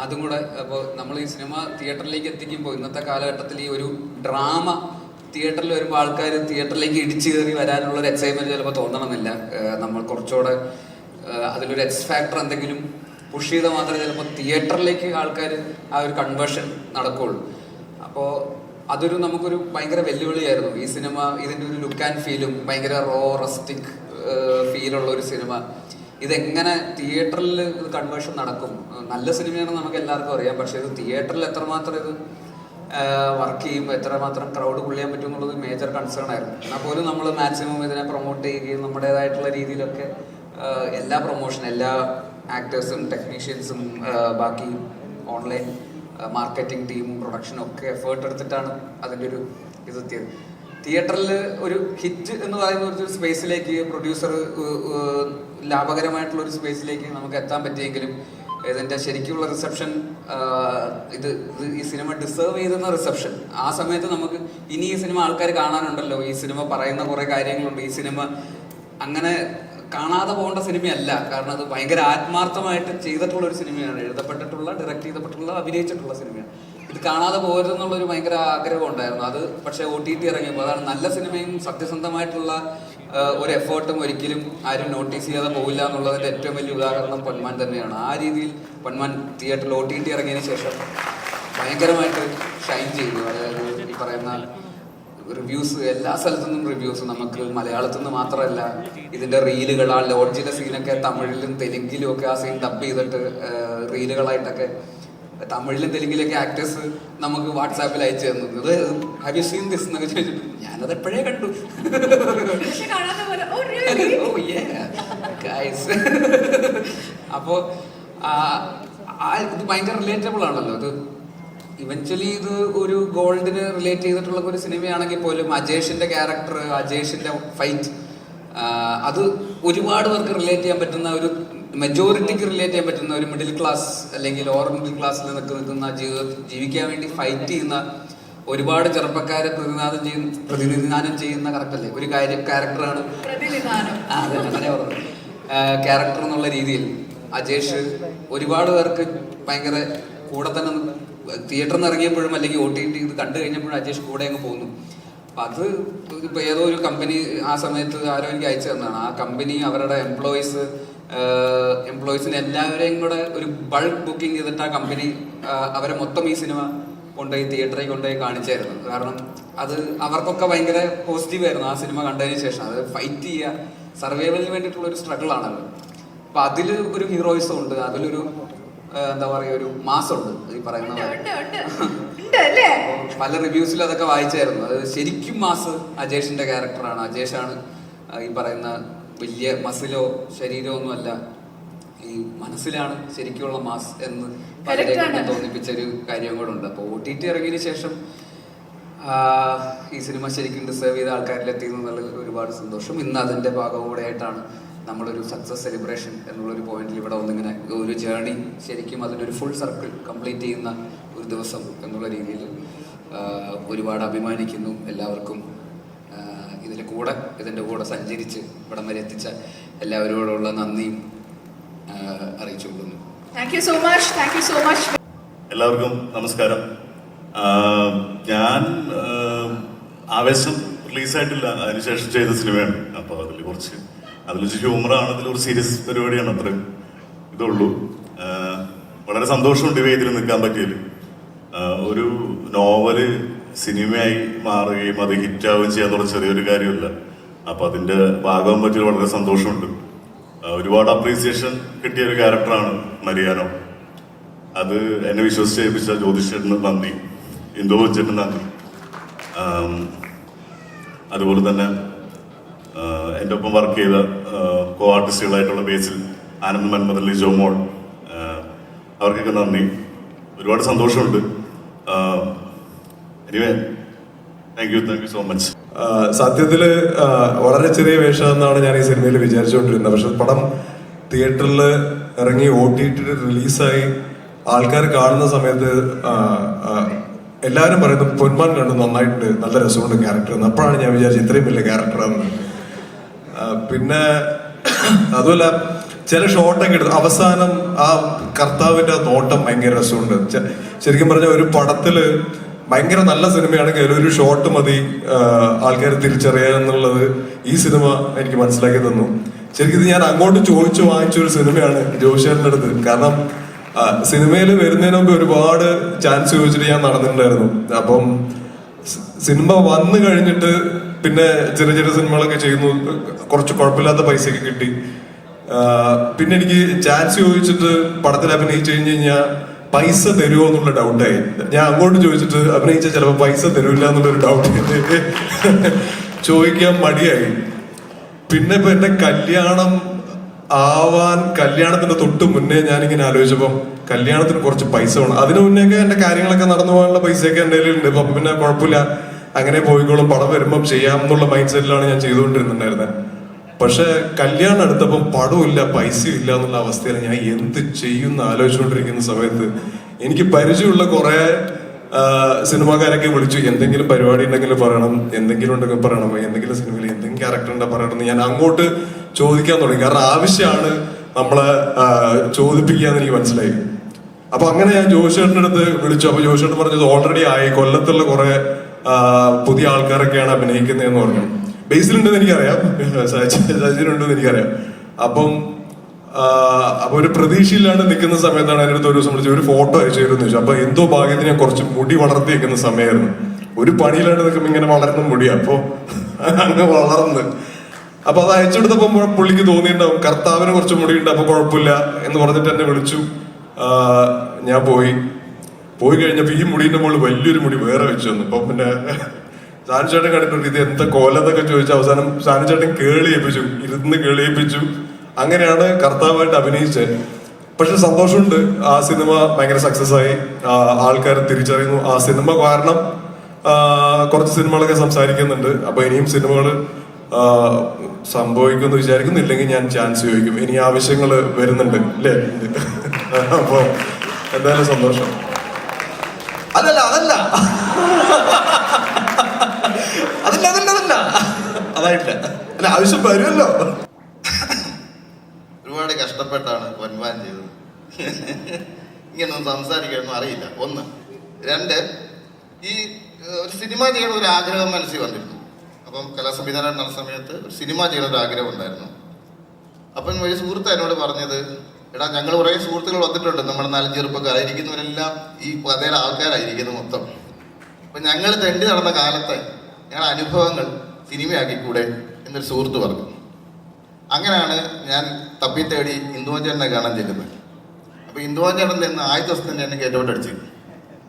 അതും കൂടെ അപ്പോൾ നമ്മൾ ഈ സിനിമ തിയേറ്ററിലേക്ക് എത്തിക്കുമ്പോൾ ഇന്നത്തെ കാലഘട്ടത്തിൽ ഈ ഒരു ഡ്രാമ തിയേറ്ററിൽ വരുമ്പോൾ ആൾക്കാർ തിയേറ്ററിലേക്ക് ഇടിച്ചു കയറി വരാനുള്ള ഒരു എക്സൈറ്റ്മെന്റ് ചിലപ്പോൾ തോന്നണമെന്നില്ല. നമ്മൾ കുറച്ചുകൂടെ അതിലൊരു എക്സ് ഫാക്ടർ എന്തെങ്കിലും പുഷ് ചെയ്താൽ മാത്രമേ ചിലപ്പോൾ തിയേറ്ററിലേക്ക് ആൾക്കാർ ആ ഒരു കൺവേർഷൻ നടക്കുകയുള്ളൂ. അപ്പോൾ അതൊരു നമുക്കൊരു ഭയങ്കര വെല്ലുവിളിയായിരുന്നു. ഈ സിനിമ ഇതിൻ്റെ ഒരു ലുക്ക് ആൻഡ് ഫീലും ഭയങ്കര റോ റസ്റ്റിക് ഫീലുള്ള ഒരു സിനിമ ഇതെങ്ങനെ തിയേറ്ററിൽ ഇത് കൺവേർഷൻ നടക്കും. നല്ല സിനിമയാണെന്ന് നമുക്ക് എല്ലാവർക്കും അറിയാം, പക്ഷെ ഇത് തിയേറ്ററിൽ എത്രമാത്രം ഇത് വർക്ക് ചെയ്യും, എത്രമാത്രം ക്രൗഡ് പുള്ള് ചെയ്യാൻ പറ്റും എന്നുള്ളത് മേജർ കൺസേൺ ആയിരുന്നു. എന്നാൽ പോലും നമ്മൾ മാക്സിമം ഇതിനെ പ്രൊമോട്ട് ചെയ്യുകയും നമ്മുടേതായിട്ടുള്ള രീതിയിലൊക്കെ എല്ലാ പ്രൊമോഷൻ, എല്ലാ ആക്ടേഴ്സും ടെക്നീഷ്യൻസും ബാക്കി ഓൺലൈൻ മാർക്കറ്റിംഗ് ടീമും പ്രൊഡക്ഷനും ഒക്കെ എഫേർട്ട് എടുത്തിട്ടാണ് അതിൻ്റെ ഒരു ഇതെത്തിയത്. തിയേറ്ററിൽ ഒരു ഹിറ്റ് എന്ന് പറയുന്ന ഒരു സ്പേസിലേക്ക് പ്രൊഡ്യൂസർ ലാഭകരമായിട്ടുള്ള ഒരു സ്പേസിലേക്ക് നമുക്ക് എത്താൻ പറ്റിയെങ്കിലും ഇതിൻ്റെ ശരിക്കുള്ള റിസപ്ഷൻ, ഇത് ഈ സിനിമ ഡിസേർവ് ചെയ്തുന്ന റിസപ്ഷൻ, ആ സമയത്ത് നമുക്ക് ഇനി ഈ സിനിമ ആൾക്കാർ കാണാനുണ്ടല്ലോ, ഈ സിനിമ പറയുന്ന കുറേ കാര്യങ്ങളുണ്ട്, ഈ സിനിമ അങ്ങനെ കാണാതെ പോകേണ്ട സിനിമയല്ല. കാരണം അത് ഭയങ്കര ആത്മാർത്ഥമായിട്ട് ചെയ്തിട്ടുള്ള ഒരു സിനിമയാണ്, എഴുതപ്പെട്ടിട്ടുള്ള, ഡയറക്റ്റ് ചെയ്തപ്പെട്ടുള്ള, അഭിനയിച്ചിട്ടുള്ള സിനിമയാണ്. ഇത് കാണാതെ പോകരുതെന്നുള്ളൊരു ഭയങ്കര ആഗ്രഹം ഉണ്ടായിരുന്നു. അത് പക്ഷേ OTT ഇറങ്ങിയപ്പോൾ അതാണ് നല്ല സിനിമയും സത്യസന്ധമായിട്ടുള്ള ഒരു എഫേർട്ടും ഒരിക്കലും ആരും നോട്ടീസ് ചെയ്യാതെ പോകില്ല എന്നുള്ളതിൻ്റെ ഏറ്റവും വലിയ ഉദാഹരണം പൊന്മാൻ തന്നെയാണ്. ആ രീതിയിൽ പൊന്മാൻ തിയേറ്ററിൽ OTT ഇറങ്ങിയതിന് ശേഷം ഭയങ്കരമായിട്ട് ഷൈൻ ചെയ്തു. അതായത് ഈ പറയുന്ന റിവ്യൂസ്, എല്ലാ സ്ഥലത്തു നിന്നും റിവ്യൂസ്, നമുക്ക് മലയാളത്തിൽ നിന്ന് മാത്രമല്ല ഇതിന്റെ റീലുകൾ, ആ ലോഡ്ജിലെ സീനൊക്കെ തമിഴിലും തെലുങ്കിലും ഒക്കെ ആ സീൻ ഡബ് ചെയ്തിട്ട് റീലുകളായിട്ടൊക്കെ തമിഴിലും തെലുങ്കിലൊക്കെ ആക്ടേഴ്സ് നമുക്ക് വാട്സാപ്പിൽ അയച്ചു തന്നു. ഇത് ഹാവ് യു സീൻ ദിസ് എന്നൊക്കെ ചോദിച്ചിട്ട് ഞാനത് എപ്പോഴേ കണ്ടു. അപ്പോ ഇത് ഭയങ്കര റിലേറ്റബിൾ ആണല്ലോ. ഇത് ഇവഞ്ച്വലി ഇത് ഒരു ഗോൾഡിന് റിലേറ്റ് ചെയ്തിട്ടുള്ള ഒരു സിനിമയാണെങ്കിൽ പോലും അജേഷിന്റെ ക്യാരക്ടർ, അജേഷിന്റെ ഫൈറ്റ്, അത് ഒരുപാട് പേർക്ക് റിലേറ്റ് ചെയ്യാൻ പറ്റുന്ന, ഒരു മെജോറിറ്റിക്ക് റിലേറ്റ് ചെയ്യാൻ പറ്റുന്ന, ഒരു മിഡിൽ ക്ലാസ് അല്ലെങ്കിൽ ലോവർ മിഡിൽ ക്ലാസ്സിൽ നിൽക്കുന്ന ജീവിക്കാൻ വേണ്ടി ഫൈറ്റ് ചെയ്യുന്ന ഒരുപാട് ചെറുപ്പക്കാരെ പ്രതിനിധാനം ചെയ്യുന്ന കറക്റ്റല്ലേ ഒരു ക്യാരക്ടറാണ് അങ്ങനെ പറഞ്ഞത്. ക്യാരക്ടർ എന്നുള്ള രീതിയിൽ അജേഷ് ഒരുപാട് പേർക്ക് ഭയങ്കര കൂടെ തന്നെ തിയേറ്ററിൽ നിന്ന് ഇറങ്ങിയപ്പോഴും അല്ലെങ്കിൽ OTT ഇത് കണ്ടു കഴിഞ്ഞപ്പോഴും അജേഷ് കൂടെ അങ്ങ് പോകുന്നു. അപ്പം അത് ഇപ്പം ഏതോ ഒരു കമ്പനി ആ സമയത്ത് ആരോ എനിക്ക് അയച്ചു തന്നതാണ്. ആ കമ്പനി അവരുടെ എംപ്ലോയീസിന് എല്ലാവരെയും കൂടെ ഒരു ബൾക്ക് ബുക്കിംഗ് ചെയ്തിട്ട് ആ കമ്പനി അവരെ മൊത്തം ഈ സിനിമ കൊണ്ടുപോയി തിയേറ്ററിൽ കൊണ്ടുപോയി കാണിച്ചായിരുന്നു. കാരണം അത് അവർക്കൊക്കെ ഭയങ്കര പോസിറ്റീവായിരുന്നു ആ സിനിമ കണ്ടതിന് ശേഷം. അത് ഫൈറ്റ് ചെയ്യുക, സർവൈവലിന് വേണ്ടിയിട്ടുള്ള ഒരു സ്ട്രഗിൾ ആണല്ലോ. അപ്പം അതിൽ ഒരു ഹീറോയിസം ഉണ്ട്, അതിലൊരു എന്താ പറയുക, ഒരു മാസമുണ്ട് ഈ പറയുന്ന. പല റിവ്യൂസിലും അതൊക്കെ വായിച്ചായിരുന്നു. അത് ശരിക്കും മാസ് അജേഷിന്റെ ക്യാരക്ടറാണ്. അജേഷാണ് ഈ പറയുന്ന വലിയ മസിലോ ശരീരമോ ഒന്നുമല്ല, ഈ മനസ്സിലാണ് ശരിക്കുള്ള മാസ് എന്ന് തോന്നിപ്പിച്ച ഒരു കാര്യം കൂടെ ഉണ്ട്. അപ്പോൾ OTT ഇറങ്ങിയതിന് ശേഷം ഈ സിനിമ ശരിക്കും ഡിസേർവ് ചെയ്ത ആൾക്കാരിലെത്തി എന്നുള്ള ഒരുപാട് സന്തോഷം. ഇന്ന് അതിന്റെ ഭാഗം കൂടെ ആയിട്ടാണ് നമ്മളൊരു സക്സസ് സെലിബ്രേഷൻ എന്നുള്ളൊരു പോയിന്റിൽ ഇവിടെ വന്നിങ്ങനെ ഒരു ജേർണി ശരിക്കും അതിൻ്റെ ഒരു ഫുൾ സർക്കിൾ കംപ്ലീറ്റ് ചെയ്യുന്ന ഒരു ദിവസം എന്നുള്ള രീതിയിൽ ഒരുപാട് അഭിമാനിക്കുന്നു. എല്ലാവർക്കും ഇതിൻ്റെ കൂടെ സഞ്ചരിച്ച് ഇവിടം വരെ എത്തിച്ച എല്ലാവരോടുള്ള നന്ദിയും അറിയിച്ചു കൊള്ളുന്നു. എല്ലാവർക്കും നമസ്കാരം. ഞാൻ ആവേശം റിലീസായിട്ടില്ല, അതിനുശേഷം ചെയ്ത സിനിമയാണ്. അപ്പോൾ അതിലൊരു ഹ്യൂമറാണ്, അതിലൊരു സീരിയസ് പരിപാടിയാണ്, അത്രയും ഇതുള്ളൂ. വളരെ സന്തോഷമുണ്ട് ഈ വേദിയിൽ നിൽക്കാൻ പറ്റിയതിൽ. ഒരു നോവല് സിനിമയായി മാറുകയും അത് ഹിറ്റാവുകയും ചെയ്യാൻ തുടങ്ങി ചെറിയൊരു കാര്യമല്ല. അപ്പോൾ അതിൻ്റെ ഭാഗം പറ്റിയത് വളരെ സന്തോഷമുണ്ട്. ഒരുപാട് അപ്രീസിയേഷൻ കിട്ടിയ ഒരു ക്യാരക്ടറാണ് മരിയാനോ. അത് എന്നെ വിശ്വസിച്ച് ഏൽപ്പിച്ച ജ്യോതിഷേട്ടന് നന്ദി, ഇന്ദു ചേട്ടന് നന്ദി. അതുപോലെ തന്നെ എൻ്റെ ഒപ്പം വർക്ക് ചെയ്ത കോ ആർട്ടിസ്റ്റുകളായിട്ടുള്ള ബേസിൽ, ആനന്ദ് മന്മഥൻ, ലിജോ മോൾ, അവർക്കൊക്കെ നന്ദി. ഒരുപാട് സന്തോഷമുണ്ട്. Anyway thank you so much. സത്യത്തില് വളരെ ചെറിയ വേഷം എന്നാണ് ഞാൻ ഈ സിനിമയിൽ വിചാരിച്ചുകൊണ്ടിരുന്നത്. പക്ഷെ പടം തിയേറ്ററിൽ ഇറങ്ങി OTT റിലീസായി ആൾക്കാർ കാണുന്ന സമയത്ത് എല്ലാവരും പറയുന്നത് പൊന്മാൻ കണ്ടു, നന്നായിട്ട്, നല്ല രസമുണ്ട് ക്യാരക്ടർ എന്ന്. അപ്പോഴാണ് ഞാൻ വിചാരിച്ചത് ഇത്രയും വലിയ ക്യാരക്ടറാണെന്ന്. പിന്നെ അതുമല്ല, ചില ഷോട്ടൊക്കെ എടുത്ത് അവസാനം ആ കർത്താവിന്റെ നോട്ടം ഭയങ്കര രസമുണ്ട്. ശരിക്കും പറഞ്ഞ ഒരു പടത്തില് ഭയങ്കര നല്ല സിനിമയാണെങ്കിൽ ഒരു ഷോട്ട് മതി ആൾക്കാർ തിരിച്ചറിയാന്നുള്ളത് ഈ സിനിമ എനിക്ക് മനസ്സിലാക്കി തന്നു. ശരിക്കും ഇത് ഞാൻ അങ്ങോട്ട് ചോദിച്ചു വാങ്ങിച്ച ഒരു സിനിമയാണ് ജോഷേട്ടൻ്റെ അടുത്ത്. കാരണം സിനിമയിൽ വരുന്നതിന് മുമ്പ് ഒരുപാട് ചാൻസ് ചോദിച്ചിട്ട് ഞാൻ നടന്നിട്ടുണ്ടായിരുന്നു. അപ്പം സിനിമ വന്നു കഴിഞ്ഞിട്ട് പിന്നെ ചെറിയ ചെറിയ സിനിമകളൊക്കെ ചെയ്യുന്നു, കുറച്ച് കുഴപ്പമില്ലാത്ത പൈസയൊക്കെ കിട്ടി. പിന്നെ എനിക്ക് ചാൻസ് ചോദിച്ചിട്ട് പടത്തിൽ അഭിനയിച്ചു കഴിഞ്ഞ് കഴിഞ്ഞാൽ പൈസ തരുമോ എന്നുള്ള ഡൗട്ടായി. ഞാൻ അങ്ങോട്ട് ചോദിച്ചിട്ട് അഭിനയിച്ച ചിലപ്പോൾ പൈസ തരൂല്ല എന്നുള്ളൊരു ഡൗട്ട് ചോദിക്കാൻ മടിയായി. പിന്നെ ഇപ്പൊ എന്റെ കല്യാണത്തിന്റെ തൊട്ട് മുന്നേ ഞാനിങ്ങനെ ആലോചിച്ചപ്പോ കല്യാണത്തിന് കുറച്ച് പൈസ വേണം. അതിനു മുന്നേക്കെ എന്റെ കാര്യങ്ങളൊക്കെ നടന്നു പോകാനുള്ള പൈസയൊക്കെ എന്റെ കയ്യിലുണ്ട്. അപ്പൊ പിന്നെ കുഴപ്പമില്ല, അങ്ങനെ പോയിക്കോളും, പടം വരുമ്പം ചെയ്യാം എന്നുള്ള മൈൻഡ് സെറ്റിലാണ് ഞാൻ ചെയ്തുകൊണ്ടിരുന്നുണ്ടായിരുന്നത്. പക്ഷെ കല്യാണം എടുത്തപ്പം പടമില്ല, പൈസയും ഇല്ല എന്നുള്ള അവസ്ഥയിൽ ഞാൻ എന്ത് ചെയ്യുന്ന ആലോചിച്ചുകൊണ്ടിരിക്കുന്ന സമയത്ത് എനിക്ക് പരിചയമുള്ള കുറെ സിനിമാക്കാരൊക്കെ വിളിച്ചു, എന്തെങ്കിലും പരിപാടി ഉണ്ടെങ്കിൽ പറയണം, എന്തെങ്കിലും ഉണ്ടെങ്കിൽ പറയണം, എന്തെങ്കിലും സിനിമയിൽ എന്തെങ്കിലും ക്യാരക്ടർ ഉണ്ടെങ്കിൽ പറയണം എന്ന് ഞാൻ അങ്ങോട്ട് ചോദിക്കാൻ തുടങ്ങി. കാരണം ആവശ്യമാണ് നമ്മളെ ചോദിപ്പിക്കാന്ന് എനിക്ക് മനസ്സിലായി. അപ്പൊ അങ്ങനെ ഞാൻ ജോഷേട്ടൻ്റെ അടുത്ത് വിളിച്ചു. അപ്പൊ ജോഷേട്ടൻ പറഞ്ഞത് ഓൾറെഡി ആയി, കൊല്ലത്തുള്ള കുറെ പുതിയ ആൾക്കാരൊക്കെയാണ് അഭിനയിക്കുന്നതെന്ന് പറഞ്ഞു. ബേസിലുണ്ടെന്ന് എനിക്കറിയാം, സച്ചിനുണ്ടെന്ന് എനിക്കറിയാം. അപ്പൊ ഒരു പ്രതീക്ഷയില്ലാണ്ട് നിൽക്കുന്ന സമയത്താണ് എൻ്റെ അടുത്ത് ഒരു ദിവസം വിളിച്ചത്, ഒരു ഫോട്ടോ അയച്ചു തരുമെന്ന് ചോദിച്ചു. അപ്പൊ എന്തോ ഭാഗ്യത്തിന് ഞാൻ കുറച്ച് മുടി വളർത്തി വെക്കുന്ന സമയമായിരുന്നു. ഒരു പണിയിലാണ്ട് നിൽക്കുമ്പോൾ ഇങ്ങനെ വളർന്ന മുടി, അപ്പൊ അങ്ങ് വളർന്ന്. അപ്പൊ അത് അയച്ചെടുത്തപ്പോ പുള്ളിക്ക് തോന്നിയിട്ടുണ്ടാവും കർത്താവിന് കുറച്ച് മുടിയുണ്ട്, അപ്പൊ കുഴപ്പമില്ല എന്ന് പറഞ്ഞിട്ട് എന്നെ വിളിച്ചു. ഞാൻ പോയി കഴിഞ്ഞപ്പോ ഈ മുടീന്റെ മുകളിൽ വലിയൊരു മുടി വേറെ വെച്ചു തന്നു. അപ്പൊ പിന്നെ സാനുചേട്ടൻ കണ്ടിട്ടുണ്ട് ഇത് എന്താ കോലെന്നൊക്കെ ചോദിച്ചു. അവസാനം സാനുചേട്ടൻ കേളിയേപ്പിച്ചു, ഇരുന്ന് കേളിയേപ്പിച്ചു. അങ്ങനെയാണ് കർത്താവായിട്ട് അഭിനയിച്ചത്. പക്ഷെ സന്തോഷമുണ്ട്, ആ സിനിമ ഭയങ്കര സക്സസ് ആയി, ആൾക്കാർ തിരിച്ചറിയുന്നു. ആ സിനിമ കാരണം കുറച്ച് സിനിമകളൊക്കെ സംസാരിക്കുന്നുണ്ട്. അപ്പൊ ഇനിയും സിനിമകൾ സംഭവിക്കുമെന്ന് വിചാരിക്കുന്നില്ലെങ്കിൽ ഞാൻ ചാൻസ് ചോദിക്കും. ഇനി ആവശ്യങ്ങൾ വരുന്നുണ്ട് അല്ലേ? അപ്പൊ എന്തായാലും സന്തോഷം. അതല്ല അതായിട്ടില്ല, അല്ല ആവശ്യം വരുമല്ലോ. ഒരുപാട് കഷ്ടപ്പെട്ടാണ് പൊൻവാൻ ചെയ്തത്. ഇങ്ങനൊന്നും സംസാരിക്കാനൊന്നും അറിയില്ല. ഒന്ന്. രണ്ട്, ഈ ഒരു സിനിമ ചെയ്യണ ഒരു ആഗ്രഹം മനസ്സിൽ വന്നിരുന്നു. അപ്പം കലാസംവിധാനം നടന്ന സമയത്ത് ഒരു സിനിമ ചെയ്യണ ഒരു ആഗ്രഹം ഉണ്ടായിരുന്നു. അപ്പം ഒരു സുഹൃത്ത് എന്നോട് പറഞ്ഞത്, എടാ ഞങ്ങൾ കുറേ സുഹൃത്തുക്കൾ വന്നിട്ടുണ്ട്, നമ്മുടെ 4 ചെറുപ്പക്കാരായിരിക്കുന്നവരെല്ലാം ഈ കഥയുടെ ആൾക്കാരായിരിക്കുന്നു മൊത്തം. അപ്പം ഞങ്ങൾ തെണ്ടി നടന്ന കാലത്തെ ഞങ്ങളുടെ അനുഭവങ്ങൾ സിനിമയാക്കിക്കൂടെ എന്നൊരു സുഹൃത്ത് പറഞ്ഞു. അങ്ങനെയാണ് ഞാൻ തപ്പിത്തേടി ഇന്ദുവഞ്ചേട്ടനെ കാണാൻ ചെല്ലുന്നത്. അപ്പൊ ഇന്ദുവഞ്ചേട്ടൻ നിന്ന് ആദ്യ ദിവസം തന്നെ എന്നെ കേട്ടോട്ടടിച്ചു,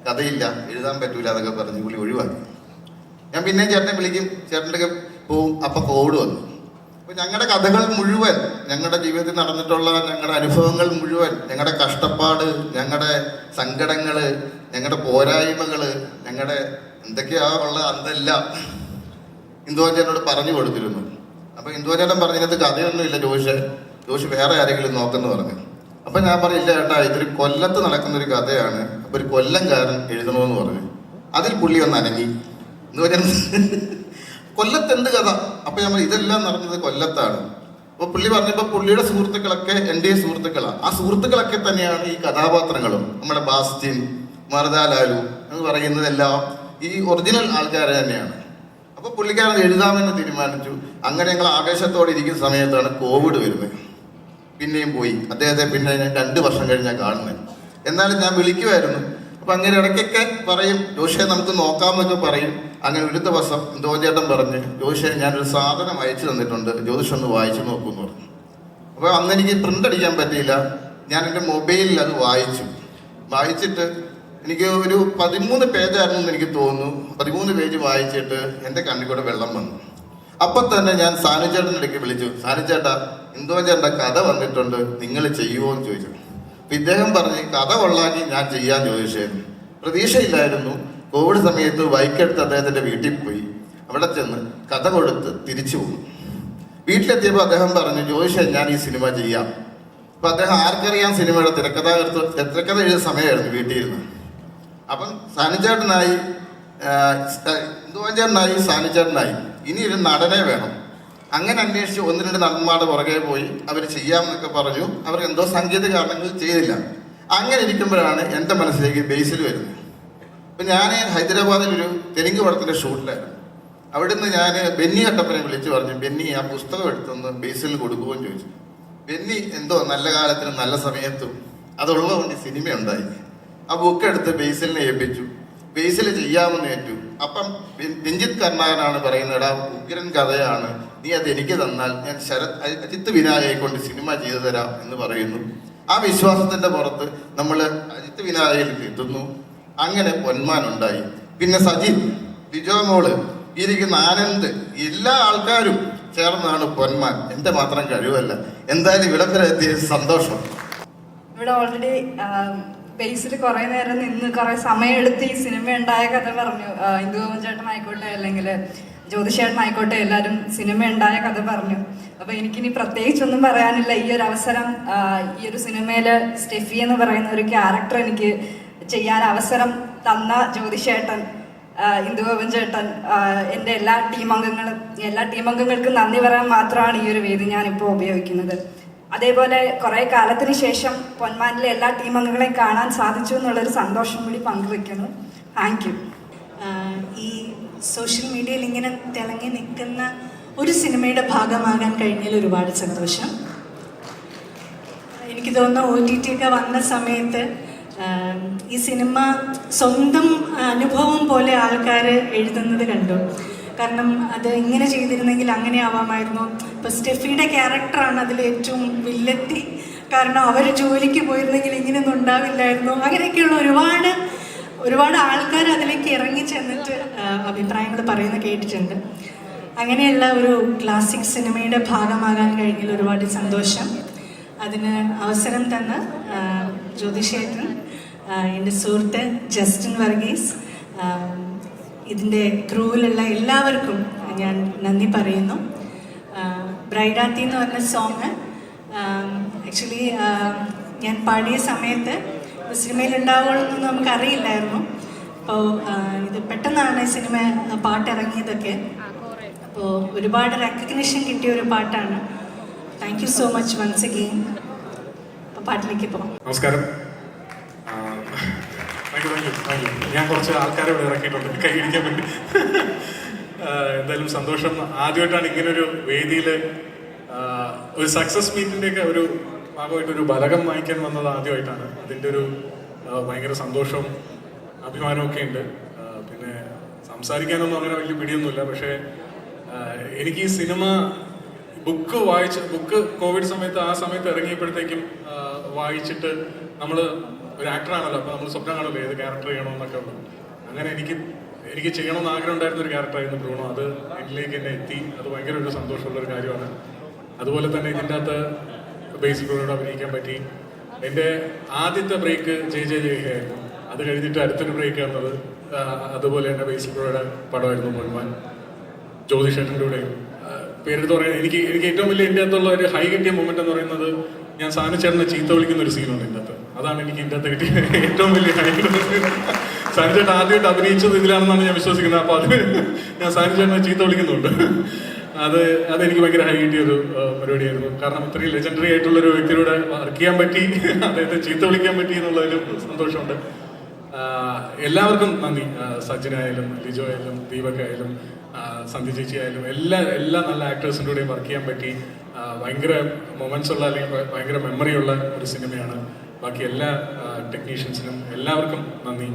കഥയില്ല, എഴുതാൻ പറ്റൂല എന്നൊക്കെ പറഞ്ഞ് പുള്ളി ഒഴിവാക്കി. ഞാൻ പിന്നെയും ചേട്ടനെ വിളിക്കും, ചേട്ടൻ്റെ പോവും. അപ്പൊ കോവിഡ് വന്നു. അപ്പൊ ഞങ്ങളുടെ കഥകൾ മുഴുവൻ, ഞങ്ങളുടെ ജീവിതത്തിൽ നടന്നിട്ടുള്ള ഞങ്ങളുടെ അനുഭവങ്ങൾ മുഴുവൻ, ഞങ്ങളുടെ കഷ്ടപ്പാട്, ഞങ്ങളുടെ സങ്കടങ്ങള്, ഞങ്ങളുടെ പോരായ്മകള്, ഞങ്ങളുടെ എന്തൊക്കെയാ ഉള്ള അതെല്ലാം ഇന്ദുവഞ്ചേട്ടനോട് പറഞ്ഞു കൊടുത്തിരുന്നു. അപ്പൊ ഇന്ദുവഞ്ചേട്ടൻ പറഞ്ഞതിനകത്ത് കഥയൊന്നുമില്ല, ജോഷ് വേറെ ആരെങ്കിലും നോക്കെന്ന് പറഞ്ഞു. അപ്പൊ ഞാൻ പറഞ്ഞില്ല ചേട്ടാ, ഇതൊരു കൊല്ലത്ത് നടക്കുന്നൊരു കഥയാണ്, അപ്പൊ ഒരു കൊല്ലംകാരൻ എഴുതണമെന്ന് പറഞ്ഞു. അതിൽ പുള്ളി ഒന്ന് അനങ്ങി. കൊല്ലത്ത് എന്ത് കഥ? അപ്പൊ ഞാൻ ഇതെല്ലാം നടന്നത് കൊല്ലത്താണ്. അപ്പൊ പുള്ളി പറഞ്ഞപ്പോ പുള്ളിയുടെ സുഹൃത്തുക്കളൊക്കെ എൻ്റെ സുഹൃത്തുക്കളാണ്. ആ സുഹൃത്തുക്കളൊക്കെ തന്നെയാണ് ഈ കഥാപാത്രങ്ങളും. നമ്മുടെ ബാസ്റ്റിൻ, മറുതാലാലു എന്ന് പറയുന്നതെല്ലാം ഈ ഒറിജിനൽ ആൾക്കാർ തന്നെയാണ്. അപ്പൊ പുള്ളിക്കാരൻ എഴുതാമെന്ന് തീരുമാനിച്ചു. അങ്ങനെ ഞങ്ങൾ ആവേശത്തോടെ ഇരിക്കുന്ന സമയത്താണ് കോവിഡ് വരുന്നത്. പിന്നെയും പോയി. അദ്ദേഹത്തെ പിന്നെ ഞാൻ 2 വർഷം കഴിഞ്ഞാൽ കാണുന്നത്. എന്നാലും ഞാൻ വിളിക്കുമായിരുന്നു. അപ്പൊ അങ്ങനെ ഇടയ്ക്കൊക്കെ പറയും, ജോഷെ നമുക്ക് നോക്കാമെന്നൊക്കെ പറയും. അങ്ങനെ ഒരു ദിവസം ഇന്ദുവഞ്ചേട്ടൻ പറഞ്ഞ്, ജോഷെ ഞാനൊരു സാധനം അയച്ചു തന്നിട്ടുണ്ട്, ജ്യോതിഷൊന്ന് വായിച്ചു നോക്കുമെന്ന് പറഞ്ഞു. അപ്പൊ അന്ന് എനിക്ക് പ്രിന്റ് അടിക്കാൻ പറ്റിയില്ല. ഞാൻ എൻ്റെ മൊബൈലിൽ അത് വായിച്ചിട്ട് എനിക്ക് ഒരു 13 പേജായിരുന്നു എന്ന് എനിക്ക് തോന്നുന്നു. 13 പേജ് വായിച്ചിട്ട് എൻ്റെ കണ്ണിൽ കൂടെ വെള്ളം വന്നു. അപ്പൊ തന്നെ ഞാൻ സാനുചേട്ടൻ്റെ ഇടയ്ക്ക് വിളിച്ചു, സാനുചേട്ടാ ഇന്ദുവഞ്ചേട്ടൻ്റെ കഥ വന്നിട്ടുണ്ട്, നിങ്ങൾ ചെയ്യുമോ എന്ന് ചോദിച്ചു. അപ്പൊ ഇദ്ദേഹം പറഞ്ഞ് കഥ കൊള്ളാക്കി ഞാൻ ചെയ്യാൻ ചോദിച്ചായിരുന്നു. പ്രതീക്ഷയില്ലായിരുന്നു. കോവിഡ് സമയത്ത് ബൈക്കെടുത്ത് അദ്ദേഹത്തിന്റെ വീട്ടിൽ പോയി. അവിടെ ചെന്ന് കഥ കൊടുത്ത് തിരിച്ചു പോകും. വീട്ടിലെത്തിയപ്പോൾ അദ്ദേഹം പറഞ്ഞു, ജോയിഷ ഞാൻ ഈ സിനിമ ചെയ്യാം. അപ്പൊ അദ്ദേഹം ആർക്കറിയാം സിനിമയുടെ തിരക്കഥ എഴുതിയ സമയമായിരുന്നു വീട്ടിൽ ഇരുന്ന്. അപ്പം സാനുചേട്ടനായി, ഇന്ദുവഞ്ചേട്ടനായി, സാനുചേട്ടനായി, ഇനി ഒരു നടനെ വേണം. അങ്ങനെ അന്വേഷിച്ച് 1-2 നടന്മാരുടെ പുറകെ പോയി. അവർ ചെയ്യാമെന്നൊക്കെ പറഞ്ഞു. അവർ എന്തോ സാങ്കേതിക കാരണങ്ങൾ ചെയ്തില്ല. അങ്ങനെ ഇരിക്കുമ്പോഴാണ് എൻ്റെ മനസ്സിലേക്ക് ബേസിൽ വരുന്നത്. അപ്പം ഞാൻ ഹൈദരാബാദിലൊരു തെലുങ്ക് പടത്തിൻ്റെ ഷൂട്ടിലായിരുന്നു. അവിടുന്ന് ഞാൻ ബെന്നി കട്ടപ്പനെ വിളിച്ച് പറഞ്ഞു, ബെന്നി ആ പുസ്തകം എടുത്തൊന്ന് ബേസിലിന് കൊടുക്കുമെന്ന് ചോദിച്ചു. ബെന്നി എന്തോ നല്ല കാലത്തിനും നല്ല സമയത്തും അതുള്ളതുകൊണ്ട് സിനിമ ഉണ്ടായി. ആ ബുക്ക് എടുത്ത് ബേസിലിനെ ഏൽപ്പിച്ചു. ബേസിൽ ചെയ്യാമെന്ന് ഏറ്റു. അപ്പം രഞ്ജിത്ത് കർണാകനാണ് പറയുന്നത്, എടാ ഉഗ്രൻ കഥയാണ്, നീ അത് എനിക്ക് തന്നാൽ ഞാൻ അജിത്ത് വിനായകയെ കൊണ്ട് സിനിമ ചെയ്തു തരാം എന്ന് പറയുന്നു. ആ വിശ്വാസത്തിന്റെ പുറത്ത് നമ്മൾ അജിത്ത് വിനായകയിലേക്ക് എത്തുന്നു. അങ്ങനെ പൊന്മാൻ ഉണ്ടായി. പിന്നെ സജിത്, ലിജോ മോള്, ഇരിക്കുന്ന ആനന്ദ്, എല്ലാ ആൾക്കാരും ചേർന്നാണ് പൊന്മാൻ. എന്റെ മാത്രം കഴിവല്ല. എന്തായാലും ഇവിടത്തിലെത്തിയ സന്തോഷം. ഇവിടെ ഓൾറെഡി ബേസിൽ കുറെ നേരം നിന്ന് കുറെ സമയമെടുത്ത് ഈ സിനിമ ഉണ്ടായ കഥ പറഞ്ഞു. ഇന്ദു ഗോപൻ ചേട്ടനായിക്കോട്ടെ അല്ലെങ്കിൽ ജ്യോതിഷേട്ടനായിക്കോട്ടെ എല്ലാവരും സിനിമ ഉണ്ടായ കഥ പറഞ്ഞു. അപ്പൊ എനിക്കിനി പ്രത്യേകിച്ചൊന്നും പറയാനില്ല. ഈ ഒരു അവസരം, ഈ ഒരു സിനിമയില് സ്റ്റെഫി എന്ന് പറയുന്ന ഒരു ക്യാരക്ടർ എനിക്ക് ചെയ്യാൻ അവസരം തന്ന ജ്യോതിഷേട്ടൻ, ഇന്ദു ഗോപൻ ചേട്ടൻ, എൻ്റെ എല്ലാ ടീം അംഗങ്ങൾക്കും നന്ദി പറയാൻ മാത്രമാണ് ഈ ഒരു വേദി ഞാനിപ്പോൾ ഉപയോഗിക്കുന്നത്. അതേപോലെ കുറെ കാലത്തിന് ശേഷം പൊന്മാനിലെ എല്ലാ ടീം അംഗങ്ങളെയും കാണാൻ സാധിച്ചു എന്നുള്ളൊരു സന്തോഷം കൂടി പങ്കുവെക്കുന്നു. Thank you. ഈ സോഷ്യൽ മീഡിയയിൽ ഇങ്ങനെ തിളങ്ങി നിൽക്കുന്ന ഒരു സിനിമയുടെ ഭാഗമാകാൻ കഴിഞ്ഞതിൽ ഒരുപാട് സന്തോഷം. എനിക്ക് തോന്നുന്നു OTT ഒക്കെ വന്ന സമയത്ത് ഈ സിനിമ സ്വന്തം അനുഭവം പോലെ ആൾക്കാർ എഴുതുന്നത് കണ്ടു. കാരണം അത് ഇങ്ങനെ ചെയ്തിരുന്നെങ്കിൽ അങ്ങനെ ആവാമായിരുന്നു. ഇപ്പം സ്റ്റെഫിയുടെ ക്യാരക്ടറാണ് അതിൽ ഏറ്റവും വില്ലത്തി. കാരണം അവർ ജോലിക്ക് പോയിരുന്നെങ്കിൽ ഇങ്ങനെയൊന്നും ഉണ്ടാവില്ലായിരുന്നു. അങ്ങനെയൊക്കെയുള്ള ഒരുപാട് ആൾക്കാർ അതിലേക്ക് ഇറങ്ങി ചെന്നിട്ട് അഭിപ്രായങ്ങൾ പറയുന്നത് കേട്ടിട്ടുണ്ട്. അങ്ങനെയുള്ള ഒരു ക്ലാസിക് സിനിമയുടെ ഭാഗമാകാൻ കഴിഞ്ഞതിൽ ഒരുപാട് സന്തോഷം. അതിന് അവസരം തന്ന ജ്യോതിഷേട്ടൻ, എൻ്റെ സുഹൃത്ത് ജസ്റ്റിൻ വർഗീസ്, ഇതിൻ്റെ ക്രൂവിലുള്ള എല്ലാവർക്കും ഞാൻ നന്ദി പറയുന്നു. ബ്രൈഡാത്തി എന്ന് പറഞ്ഞ സോങ് ആക്ച്വലി ഞാൻ പാടിയ സമയത്ത് സിനിമയിൽ ഉണ്ടാവുകയെന്നൊന്നും നമുക്കറിയില്ലായിരുന്നു. അപ്പോൾ ഇത് പെട്ടെന്നാണ് സിനിമ പാട്ടിറങ്ങിയതൊക്കെ. അപ്പോൾ ഒരുപാട് റെക്കഗ്നിഷൻ കിട്ടിയ ഒരു പാട്ടാണ്. Thank you so much once again. അപ്പോൾ പാട്ടിലേക്ക് പോകാം. നമസ്കാരം. ഞാൻ കുറച്ച് ആൾക്കാരെ ഇവിടെ ഇറക്കിയിട്ടുണ്ട് കൈയടിക്കാൻ വേണ്ടി. എന്തായാലും സന്തോഷം. ആദ്യമായിട്ടാണ് ഇങ്ങനൊരു വേദിയിൽ ഒരു സക്സസ് മീറ്റിൻ്റെയൊക്കെ ഒരു ഭാഗമായിട്ടൊരു ബലകം വാങ്ങിക്കാൻ വന്നത് ആദ്യമായിട്ടാണ്. അതിൻ്റെ ഒരു ഭയങ്കര സന്തോഷവും അഭിമാനവും ഒക്കെ ഉണ്ട്. പിന്നെ സംസാരിക്കാനൊന്നും അങ്ങനെ വലിയ പിടിയൊന്നുമില്ല. പക്ഷേ എനിക്ക് ഈ സിനിമ ബുക്ക് കോവിഡ് സമയത്ത് ആ സമയത്ത് ഇറങ്ങിയപ്പോഴത്തേക്കും വായിച്ചിട്ട് നമ്മൾ ഒരു ആക്ടറാണല്ലോ, അപ്പോൾ നമ്മൾ സ്വപ്നം കാണുമല്ലോ ഏത് ക്യാരക്ടർ ചെയ്യണമെന്നൊക്കെ ഉള്ളു. അങ്ങനെ എനിക്ക് ചെയ്യണമെന്ന് ആഗ്രഹം ഉണ്ടായിരുന്ന ഒരു ക്യാരക്ടറായിരുന്നു ബ്രൂണോ. അത് എന്നിലേക്ക് എന്നെ എത്തി. അത് ഭയങ്കര ഒരു സന്തോഷമുള്ളൊരു കാര്യമാണ്. അതുപോലെ തന്നെ ഇതിൻ്റെ അകത്ത് ബേസിക് ബ്രൂണോട് അഭിനയിക്കാൻ പറ്റി. എൻ്റെ ആദ്യത്തെ ബ്രേക്ക് ജയ് ആയിരുന്നു. അത് കഴിഞ്ഞിട്ട് അടുത്തൊരു ബ്രേക്ക് വന്നത് അതുപോലെ തന്നെ ബേസിക് ബ്രൂണോയുടെ പടമായിരുന്നു പൊന്മാൻ. ജ്യോതിഷേട്ടൻ്റെ കൂടെയും പേരെടുത്ത് പറയാൻ എനിക്ക് ഏറ്റവും വലിയ എൻ്റെ അകത്തുള്ള ഒരു ഹൈ കിട്ടിയ മൊമെന്റ് എന്ന് പറയുന്നത് ഞാൻ സാനിച്ചേട്ടനെ ചീത്ത വിളിക്കുന്ന ഒരു സീനുണ്ട് ഇതിൻ്റെ അകത്ത്. അതാണ് എനിക്ക് ഇതിൻ്റെ അകത്ത് കിട്ടിയ ഏറ്റവും വലിയ ഹൈ. സാനിച്ചേട്ടൻ ആദ്യമായിട്ട് അഭിനയിച്ചത് ഇതിലാണെന്നാണ് ഞാൻ വിശ്വസിക്കുന്നത്. അപ്പോൾ അത് ഞാൻ സാനിച്ചേട്ടനെ ചീത്ത വിളിക്കുന്നുണ്ട്. അതെനിക്ക് ഭയങ്കര ഹൈ കിട്ടിയൊരു പരിപാടിയായിരുന്നു. കാരണം ഇത്രയും ലെജൻഡറി ആയിട്ടുള്ളൊരു വ്യക്തിയോട് വർക്ക് ചെയ്യാൻ പറ്റി, അദ്ദേഹത്തെ ചീത്ത വിളിക്കാൻ പറ്റി എന്നുള്ളതിലും സന്തോഷമുണ്ട്. എല്ലാവർക്കും നന്ദി. സച്ചിനായാലും ലിജോ ആയാലും ദീപക് സന്ധ്യ ചേച്ചി ആയാലും എല്ലാ നല്ല ആക്ടേഴ്സിൻ്റെ കൂടെയും വർക്ക് ചെയ്യാൻ പറ്റി. ഭയങ്കര മൊമെന്റ്സ് ഉള്ള അല്ലെങ്കിൽ ഭയങ്കര മെമ്മറിയുള്ള ഒരു സിനിമയാണ്. ബാക്കി എല്ലാ ടെക്നീഷ്യൻസിനും എല്ലാവർക്കും നന്ദി.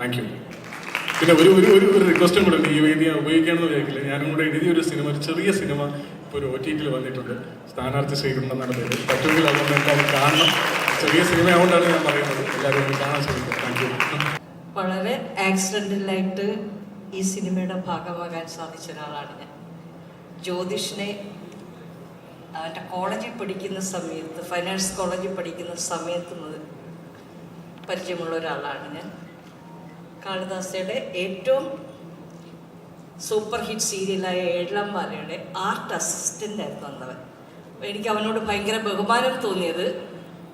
Thank you. പിന്നെ ഒരു റിക്വസ്റ്റും കൂടെ ഉണ്ട്. ഈ വേദി ഉപയോഗിക്കാമെന്ന് വിചാരിക്കില്ല. ഞാനും കൂടെ എഴുതിയ ഒരു സിനിമ, ഒരു ചെറിയ സിനിമ ഇപ്പോൾ ഒരു OTT വന്നിട്ടുണ്ട്. സ്ഥാനാർത്ഥി ശ്രീകണ്ഠനെന്നാണ് പേര്. പറ്റുമെങ്കിൽ അതുകൊണ്ട് എന്തായാലും കാണണം. ചെറിയ സിനിമ ആയതുകൊണ്ടാണ് ഞാൻ പറയുന്നത്. എല്ലാവരും ഒന്ന് കാണാൻ ശ്രമിക്കും. Thank you. വളരെ ആക്സിഡൻ്റലായിട്ട് ഈ സിനിമയുടെ ഭാഗമാകാൻ സാധിച്ച ഒരാളാണ് ഞാൻ. ജ്യോതിഷിനെ എൻ്റെ കോളേജിൽ പഠിക്കുന്ന സമയത്ത്, ഫൈൻ ആർട്സ് കോളേജിൽ പഠിക്കുന്ന സമയത്ത് മുതൽ പരിചയമുള്ള ഒരാളാണ് ഞാൻ. കാളിദാസയുടെ ഏറ്റവും സൂപ്പർ ഹിറ്റ് സീരിയലായ ഏഴാം വാലയുടെ ആർട്ട് അസിസ്റ്റൻ്റ് ആയിരുന്നു അന്നവൻ. എനിക്ക് അവനോട് ഭയങ്കര ബഹുമാനം തോന്നിയത്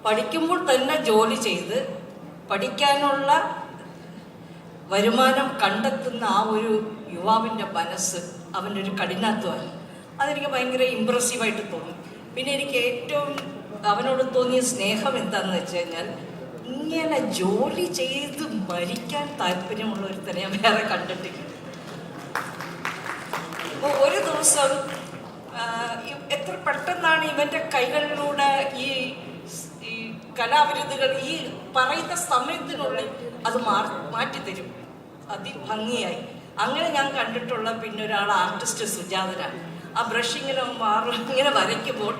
പഠിക്കുമ്പോൾ തന്നെ ജോലി ചെയ്ത് പഠിക്കാനുള്ള വരുമാനം കണ്ടെത്തുന്ന ആ ഒരു യുവാവിൻ്റെ മനസ്സ്, അവൻ്റെ ഒരു കഠിനാധ്വാനം, അതെനിക്ക് ഭയങ്കര ഇമ്പ്രസീവായിട്ട് തോന്നി. പിന്നെ എനിക്ക് ഏറ്റവും അവനോട് തോന്നിയ സ്നേഹം എന്താണെന്ന് വെച്ച് കഴിഞ്ഞാൽ, ഇങ്ങനെ ജോലി ചെയ്ത് മരിക്കാൻ താല്പര്യമുള്ള ഒരുത്തനെ ഞാൻ വേറെ കണ്ടിട്ടില്ല. അപ്പോൾ ഒരു ദിവസം എത്ര പെട്ടെന്നാണ് ഇവൻ്റെ കൈകളിലൂടെ ഈ കലാവിരുതുകൾ ഈ പറയുന്ന സമയത്തിനുള്ളിൽ അത് മാറ്റിത്തരും. അതിഭംഗിയായി അങ്ങനെ ഞാൻ കണ്ടിട്ടുള്ള പിന്നെ ഒരാൾ ആർട്ടിസ്റ്റ് സുജാതനാണ്. ആ ബ്രഷ് ഇങ്ങനെ മാറും, ഇങ്ങനെ വരയ്ക്കുമ്പോൾ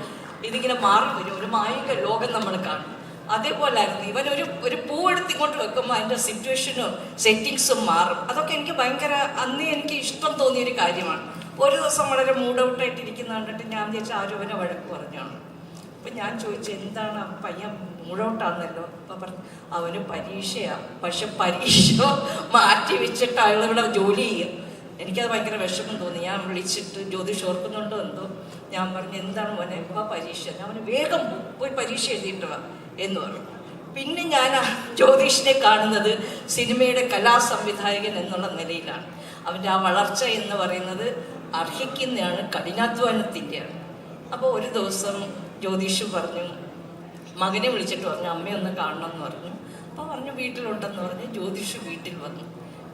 ഇതിങ്ങനെ മാറി വരും, ഒരു മായിക ലോകം നമ്മൾ കാണും. അതേപോലായിരുന്നു ഇവൻ. ഒരു പൂവെടുത്ത് ഇങ്ങോട്ട് വെക്കുമ്പോൾ അതിൻ്റെ സിറ്റുവേഷനും സെറ്റിങ്സും മാറും. അതൊക്കെ എനിക്ക് ഭയങ്കര അന്ന് എനിക്ക് ഇഷ്ടം തോന്നിയൊരു കാര്യമാണ്. ഒരു ദിവസം വളരെ മൂഡ് ഔട്ടായിട്ടിരിക്കുന്ന കണ്ടിട്ട് ഞാൻ വിചാരിച്ച ആരോപനെ വഴക്ക് പറഞ്ഞാണ്. അപ്പം ഞാൻ ചോദിച്ചു എന്താണ് പയ്യൻ മൂഡ് ഔട്ടാന്നല്ലോ. അപ്പം പറഞ്ഞു അവന് പരീക്ഷയാണ്, പക്ഷെ പരീക്ഷ മാറ്റി വെച്ചിട്ട് അയാളുടെ ജോലി ചെയ്യുക. എനിക്കത് ഭയങ്കര വിഷമം തോന്നി. ഞാൻ വിളിച്ചിട്ട് ജ്യോതിഷ് ഓർക്കുന്നുണ്ടോ എന്തോ, ഞാൻ പറഞ്ഞു എന്താണ് മോനെ പരീക്ഷ, ഞാൻ അവന് വേഗം പോയി പരീക്ഷ എഴുതിയിട്ട് വാ എന്ന് പറഞ്ഞു. പിന്നെ ഞാൻ ജ്യോതിഷിനെ കാണുന്നത് സിനിമയുടെ കലാസംവിധായകൻ എന്നുള്ള നിലയിലാണ്. അവൻ്റെ ആ വളർച്ച എന്ന് പറയുന്നത് അർഹിക്കുന്നതാണ്, കഠിനാധ്വാനത്തിൻ്റെയാണ്. അപ്പോൾ ഒരു ദിവസം ജ്യോതിഷ് പറഞ്ഞു, മകനെ വിളിച്ചിട്ട് പറഞ്ഞു അമ്മയൊന്ന് കാണണം എന്ന് പറഞ്ഞു. അപ്പോൾ പറഞ്ഞു വീട്ടിലുണ്ടെന്ന് പറഞ്ഞ് ജ്യോതിഷ് വീട്ടിൽ വന്നു.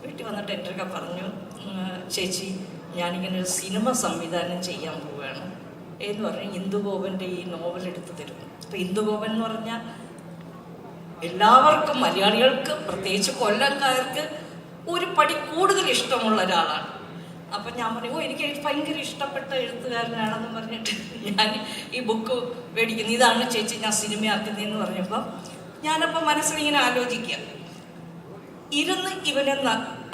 വീട്ടിൽ വന്നിട്ട് എൻ്റെ ഒക്കെ പറഞ്ഞു ചേച്ചി ഞാനിങ്ങനെ ഒരു സിനിമ സംവിധാനം ചെയ്യാൻ പോവുകയാണ് എന്ന് പറഞ്ഞ് ഇന്ദുഗോപൻ്റെ ഈ നോവൽ എടുത്തു തരുന്നു. അപ്പോൾ ഇന്ദുഗോപൻ എന്ന് പറഞ്ഞാൽ എല്ലാവർക്കും, മലയാളികൾക്ക് പ്രത്യേകിച്ച് കൊല്ലംകാർക്ക് ഒരു പടി കൂടുതൽ ഇഷ്ടമുള്ള ഒരാളാണ്. അപ്പം ഞാൻ പറഞ്ഞു എനിക്ക് ഭയങ്കര ഇഷ്ടപ്പെട്ട എഴുത്തുകാരനാണെന്ന് പറഞ്ഞിട്ട് ഞാൻ ഈ ബുക്ക് മേടിക്കുന്നു, ഇതാണ് ചേച്ചി ഞാൻ സിനിമയാക്കുന്നതെന്ന് പറഞ്ഞപ്പോൾ ഞാനപ്പോൾ മനസ്സിലിങ്ങനെ ആലോചിക്കുക, ഇരുന്ന് ഇവനെ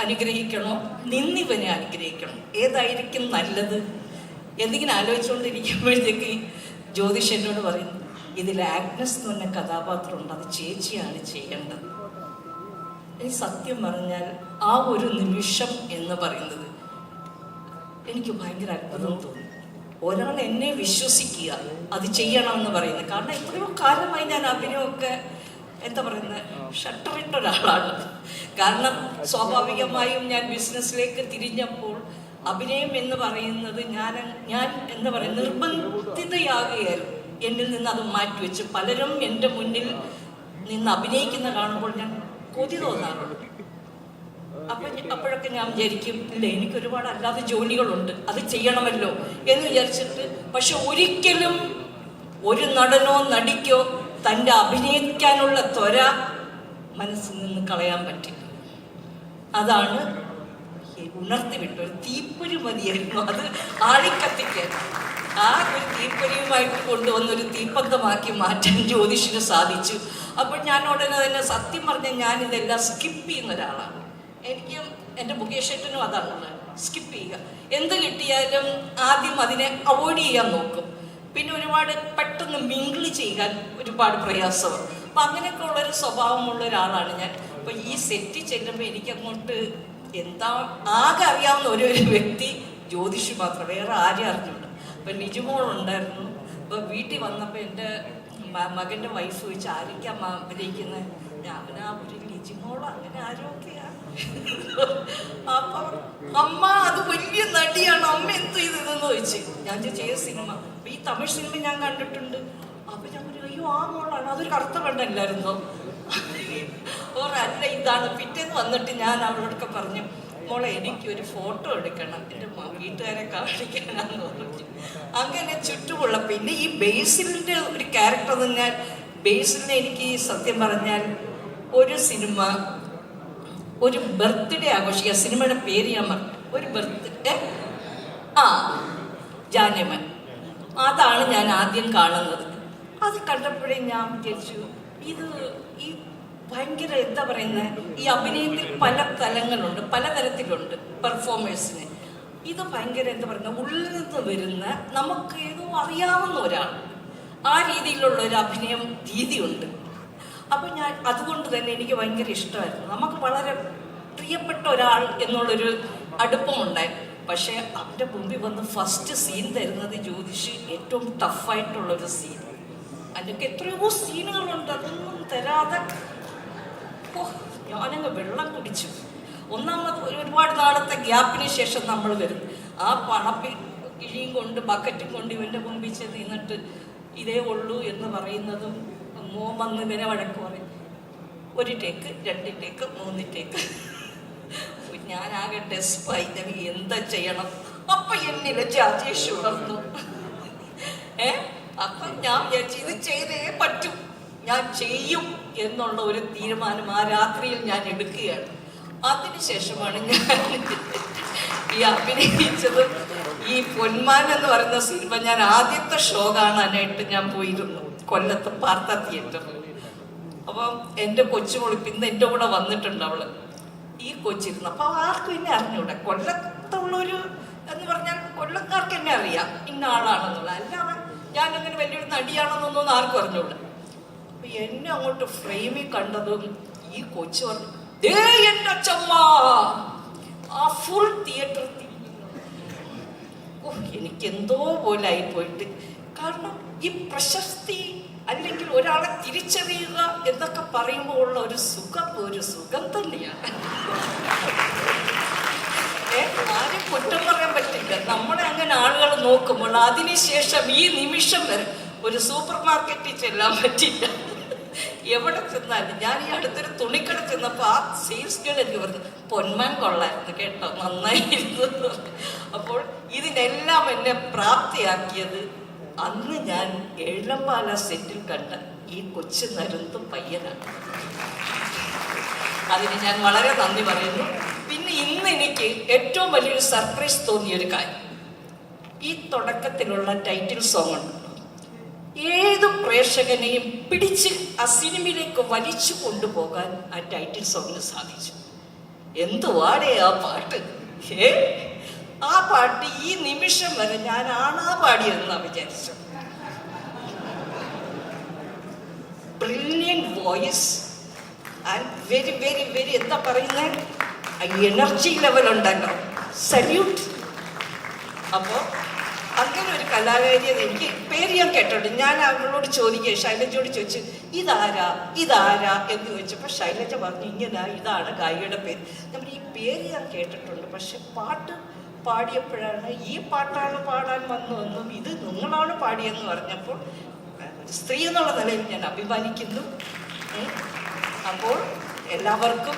അനുഗ്രഹിക്കണോ നിന്നിവനെ അനുഗ്രഹിക്കണോ, ഏതായിരിക്കും നല്ലത് എന്നിങ്ങനെ ആലോചിച്ചുകൊണ്ടിരിക്കുമ്പോഴത്തേക്ക് ജ്യോതിഷ് എന്നോട് പറയുന്നു ഇതിൽ ആഗ്നസ് എന്ന് പറഞ്ഞ കഥാപാത്രമുണ്ട്, അത് ചേച്ചിയാണ് ചെയ്യേണ്ടത്. എനിക്ക് സത്യം പറഞ്ഞാൽ ആ ഒരു നിമിഷം എന്ന് പറയുന്നത് എനിക്ക് ഭയങ്കര അത്ഭുതം തോന്നി. ഒരാൾ എന്നെ വിശ്വസിക്കുക അത് ചെയ്യണമെന്ന് പറയുന്നത്. കാരണം എത്രയോ കാലമായി ഞാൻ അഭിനയമൊക്കെ എന്താ പറയുന്നത് ഷട്ടറിട്ട ഒരാളാണ്. കാരണം സ്വാഭാവികമായും ഞാൻ ബിസിനസ്സിലേക്ക് തിരിഞ്ഞപ്പോൾ അഭിനയം എന്ന് പറയുന്നത് ഞാൻ എന്താ പറയുക നിർബന്ധിതയാകുകയായിരുന്നു. എന്നിൽ നിന്ന് അത് മാറ്റിവെച്ച് പലരും എൻ്റെ മുന്നിൽ നിന്ന് അഭിനയിക്കുന്ന കാണുമ്പോൾ ഞാൻ കൊതി തോന്നാറുണ്ട്. അപ്പോഴൊക്കെ ഞാൻ വിചാരിക്കും ഇല്ല എനിക്ക് ഒരുപാട് അല്ലാതെ ജോലികളുണ്ട്, അത് ചെയ്യണമല്ലോ എന്ന് വിചാരിച്ചിട്ട്. പക്ഷെ ഒരിക്കലും ഒരു നടനോ നടിക്കോ തൻ്റെ അഭിനയിക്കാനുള്ള ത്വര മനസ്സിൽ നിന്ന് കളയാൻ പറ്റില്ല. അതാണ് ഉണർത്തിവിട്ട ഒരു തീപ്പൊരി മതിയായിരുന്നു, അത് ആളിക്കത്തിക്കാൻ. ആ ഒരു തീപ്പൊരിയുമായിട്ട് കൊണ്ടുവന്നൊരു തീപ്പന്തമാക്കി മാറ്റാൻ ജ്യോതിഷിന് സാധിച്ചു. അപ്പോൾ ഞാൻ ഉടനെ തന്നെ സത്യം പറഞ്ഞാൽ ഞാനിതെല്ലാം സ്കിപ്പ് ചെയ്യുന്ന ഒരാളാണ്. എനിക്കും എൻ്റെ മുകേഷേട്ടനും അതാണ്, സ്കിപ്പ് ചെയ്യുക. എന്ത് കിട്ടിയാലും ആദ്യം അതിനെ അവോയ്ഡ് ചെയ്യാൻ നോക്കും. പിന്നെ ഒരുപാട് പെട്ടെന്ന് മിങ്കിൾ ചെയ്യാൻ ഒരുപാട് പ്രയാസമാണ്. അപ്പം അങ്ങനെയൊക്കെ ഉള്ളൊരു സ്വഭാവമുള്ള ഒരാളാണ് ഞാൻ. അപ്പോൾ ഈ സെറ്റിൽ ചെല്ലുമ്പോൾ എനിക്കങ്ങോട്ട് എന്താ ആകെ അറിയാവുന്ന ഒരു വ്യക്തി ജ്യോതിഷ് മാത്രം, വേറെ ആരും അറിഞ്ഞുണ്ട്. അപ്പം ലിജുമോളുണ്ടായിരുന്നു. അപ്പോൾ വീട്ടിൽ വന്നപ്പോൾ എൻ്റെ മകൻ്റെ വൈഫ് ചോദിച്ചു ആരൊക്കെയാണ് അഭിനയിക്കുന്നത്. ഞാൻ ഒരു ലിജിമോളോ അങ്ങനെ ആരൊക്കെയാണ്. അപ്പൊ അമ്മ അത് വലിയ നടിയാണ്, അമ്മ എന്ത് ചെയ്തതെന്ന് ചോദിച്ചു. ഞാൻ ചെയ്ത സിനിമ അപ്പൊ ഈ തമിഴ് സിനിമ ഞാൻ കണ്ടിട്ടുണ്ട്. അപ്പൊ ഞാൻ പറഞ്ഞു അയ്യോ ആ മോളാണ്, അതൊരു കറുത്ത പെണ്ണല്ലായിരുന്നോ? അല്ല ഇതാണ്. പിറ്റേന്ന് വന്നിട്ട് ഞാൻ അവളോടൊക്കെ പറഞ്ഞു മോളെ എനിക്കൊരു ഫോട്ടോ എടുക്കണം, എൻ്റെ വീട്ടുകാരെ കാണിക്കാനാന്ന് പറഞ്ഞു. അങ്ങനെ ചുറ്റുമുള്ള പിന്നെ ഈ ബേസിലിൻ്റെ ഒരു ക്യാരക്ടർ തന്നെ. ബേസിലിനെ എനിക്ക് സത്യം പറഞ്ഞാൽ ഒരു സിനിമ ഒരു ബർത്ത്ഡേ ആഘോഷിക്കുക, സിനിമയുടെ പേര് ഞാൻ പറഞ്ഞു, ഒരു ബർത്ത്ഡേ ജാനമൻ, അതാണ് ഞാൻ ആദ്യം കാണുന്നത്. അത് കണ്ടപ്പോഴേ ഞാൻ വിചാരിച്ചു ഇത് ഈ ഭയങ്കര എന്താ പറയുന്നത് ഈ അഭിനയത്തിൽ പല തലങ്ങളുണ്ട്, പലതരത്തിലുണ്ട് പെർഫോമേഴ്സിന്. ഇത് ഭയങ്കര എന്താ പറയുന്നത് ഉള്ളിൽ നിന്ന് വരുന്ന നമുക്ക് ഏതോ അറിയാവുന്ന ഒരാൾ, ആ രീതിയിലുള്ള ഒരു അഭിനയം രീതിയുണ്ട്. അപ്പം ഞാൻ അതുകൊണ്ട് തന്നെ എനിക്ക് ഭയങ്കര ഇഷ്ടമായിരുന്നു. നമുക്ക് വളരെ പ്രിയപ്പെട്ട ഒരാൾ എന്നുള്ളൊരു അടുപ്പമുണ്ടായി. പക്ഷേ അവൻ്റെ മുമ്പിൽ വന്ന് ഫസ്റ്റ് സീൻ തരുന്നത് ജ്യോതിഷ് ഏറ്റവും ടഫായിട്ടുള്ളൊരു സീൻ. അതിനൊക്കെ എത്രയോ സീനുകളുണ്ട്, അതൊന്നും തരാതെ ഞാനങ്ങ് വെള്ളം കുടിച്ചു. ഒന്നാമത് ഒരുപാട് നാളത്തെ ഗ്യാപ്പിന് ശേഷം നമ്മൾ വരും. ആ പണപ്പിൽ കിഴിയും കൊണ്ട് ബക്കറ്റും കൊണ്ട് ഇവൻ്റെ മുമ്പിൽ ചെന്ന് നിന്നിട്ട് ഇതേ ഉള്ളൂ എന്ന് പറയുന്നതും മോൻ വന്ന് ഇവനെ വഴക്ക് പറയും. 1 ടേക്ക് 2 ടേക്ക് 3 ടേക്ക്. ഞാനാകെ ഡെസ്പായി, എന്താ ചെയ്യണം? അപ്പൊ എന്നിലെ രാജേഷ് ഉണർന്നു. അപ്പൊ ഞാൻ വിചാരിച്ചു ഇത് ചെയ്തേ പറ്റും, ഞാൻ ചെയ്യും എന്നുള്ള ഒരു തീരുമാനം ആ രാത്രിയിൽ ഞാൻ എടുക്കുകയാണ്. അതിനുശേഷമാണ് ഞാൻ ഈ അഭിനയിച്ചത് ഈ പൊന്മാൻ എന്ന് പറയുന്ന സിനിമ ഞാൻ ആദ്യത്തെ ഷോ കാണാനായിട്ട് ഞാൻ പോയിരുന്നു കൊല്ലത്ത് പാർത്ത തിയേറ്ററിൽ. അപ്പം എൻ്റെ കൊച്ചുമോളി പിന്നെ എൻ്റെ കൂടെ വന്നിട്ടുണ്ട് അവള്. ഈ കൊച്ചിരുന്നു. അപ്പൊ ആർക്കും എന്നെ അറിഞ്ഞൂടെ, കൊല്ലത്തുള്ളൊരു എന്ന് പറഞ്ഞാൽ കൊല്ലക്കാർക്ക് എന്നെ അറിയാം ഇന്ന ആളാണെന്നുള്ള, അല്ലാതെ ഞാനങ്ങനെ വലിയൊരു നടിയാണെന്നൊന്നും ആർക്കും അറിഞ്ഞൂടെ. അപ്പൊ എന്നെ അങ്ങോട്ട് ഫ്രെയിമിൽ കണ്ടതും ഈ കൊച്ചു പറഞ്ഞു, ദേ എൻ്റെ അച്ഛമ്മ. ആ ഫുൾ തിയേറ്റർ എനിക്കെന്തോ പോലെ ആയി പോയിട്ട്. കാരണം ഈ പ്രശസ്തി അല്ലെങ്കിൽ ഒരാളെ തിരിച്ചറിയുക എന്നൊക്കെ പറയുമ്പോൾ ഉള്ള ഒരു സുഖം തന്നെയാണ്. ആരും കുറ്റം പറയാൻ പറ്റില്ല. നമ്മളെ അങ്ങനെ ആളുകൾ നോക്കുമ്പോൾ അതിനുശേഷം ഈ നിമിഷം വരെ ഒരു സൂപ്പർ മാർക്കറ്റിൽ ചെല്ലാൻ പറ്റില്ല. എവിടെ ചെന്നാലും ഞാൻ ഈ അടുത്തൊരു തുണിക്കട ചെന്നപ്പോൾ ആ സെയിൽസ് ഗേൾ എനിക്ക് പറഞ്ഞു, പൊന്മാൻ കൊള്ളായിരുന്നു കേട്ടോ, നന്നായിരുന്നു. അപ്പോൾ ഇതിനെല്ലാം എന്നെ പ്രാപ്തിയാക്കിയത് അന്ന് ഞാൻ എഴുലമ്പാല സെറ്റിൽ കണ്ട ഈ കൊച്ചു നരുന്തും പയ്യനാണ്. അതിന് ഞാൻ വളരെ നന്ദി പറയുന്നു. പിന്നെ ഇന്ന് എനിക്ക് ഏറ്റവും വലിയൊരു സർപ്രൈസ് തോന്നിയൊരു കാര്യം, ഈ തുടക്കത്തിലുള്ള ടൈറ്റിൽ സോങ് ഉണ്ട്. ഏത് പ്രേക്ഷകനെയും പിടിച്ച് ആ സിനിമയിലേക്ക് വലിച്ചു കൊണ്ടുപോകാൻ ആ ടൈറ്റിൽ സോങ്ങിന് സാധിച്ചു. എന്തുവാടേ ആ പാട്ട്! ആ പാട്ട് ഈ നിമിഷം വരെ ഞാൻ ആണാ പാടിയെന്നാ വിചാരിച്ചു. Brilliant voice and very very very എന്താ പറയുന്നത്, എനർജി ലെവൽ ഉണ്ടല്ലോ, സല്യൂട്ട്. അപ്പോൾ അങ്ങനെ ഒരു കലാകാരിയെ എനിക്ക് പേര് ഞാൻ കേട്ടോണ്ട് ഞാൻ അവളോട് ചോദിക്കുക, ശൈലജയോട് ചോദിച്ചു ഇതാരാ എന്ന് ചോദിച്ചപ്പോൾ ശൈലജ പറഞ്ഞു ഇങ്ങനെ ഇതാണ് ഗായികയുടെ പേര്. നമ്മൾ ഈ പേര് ഞാൻ കേട്ടിട്ടുണ്ട്, പക്ഷെ പാട്ട് പാടിയപ്പോഴാണ് ഈ പാട്ടാണ് പാടാൻ വന്നതെന്നും ഇത് നിങ്ങളാണ് പാടിയെന്ന് പറഞ്ഞപ്പോൾ സ്ത്രീ എന്നുള്ള നിലയിൽ ഞാൻ അഭിമാനിക്കുന്നു. അപ്പോൾ എല്ലാവർക്കും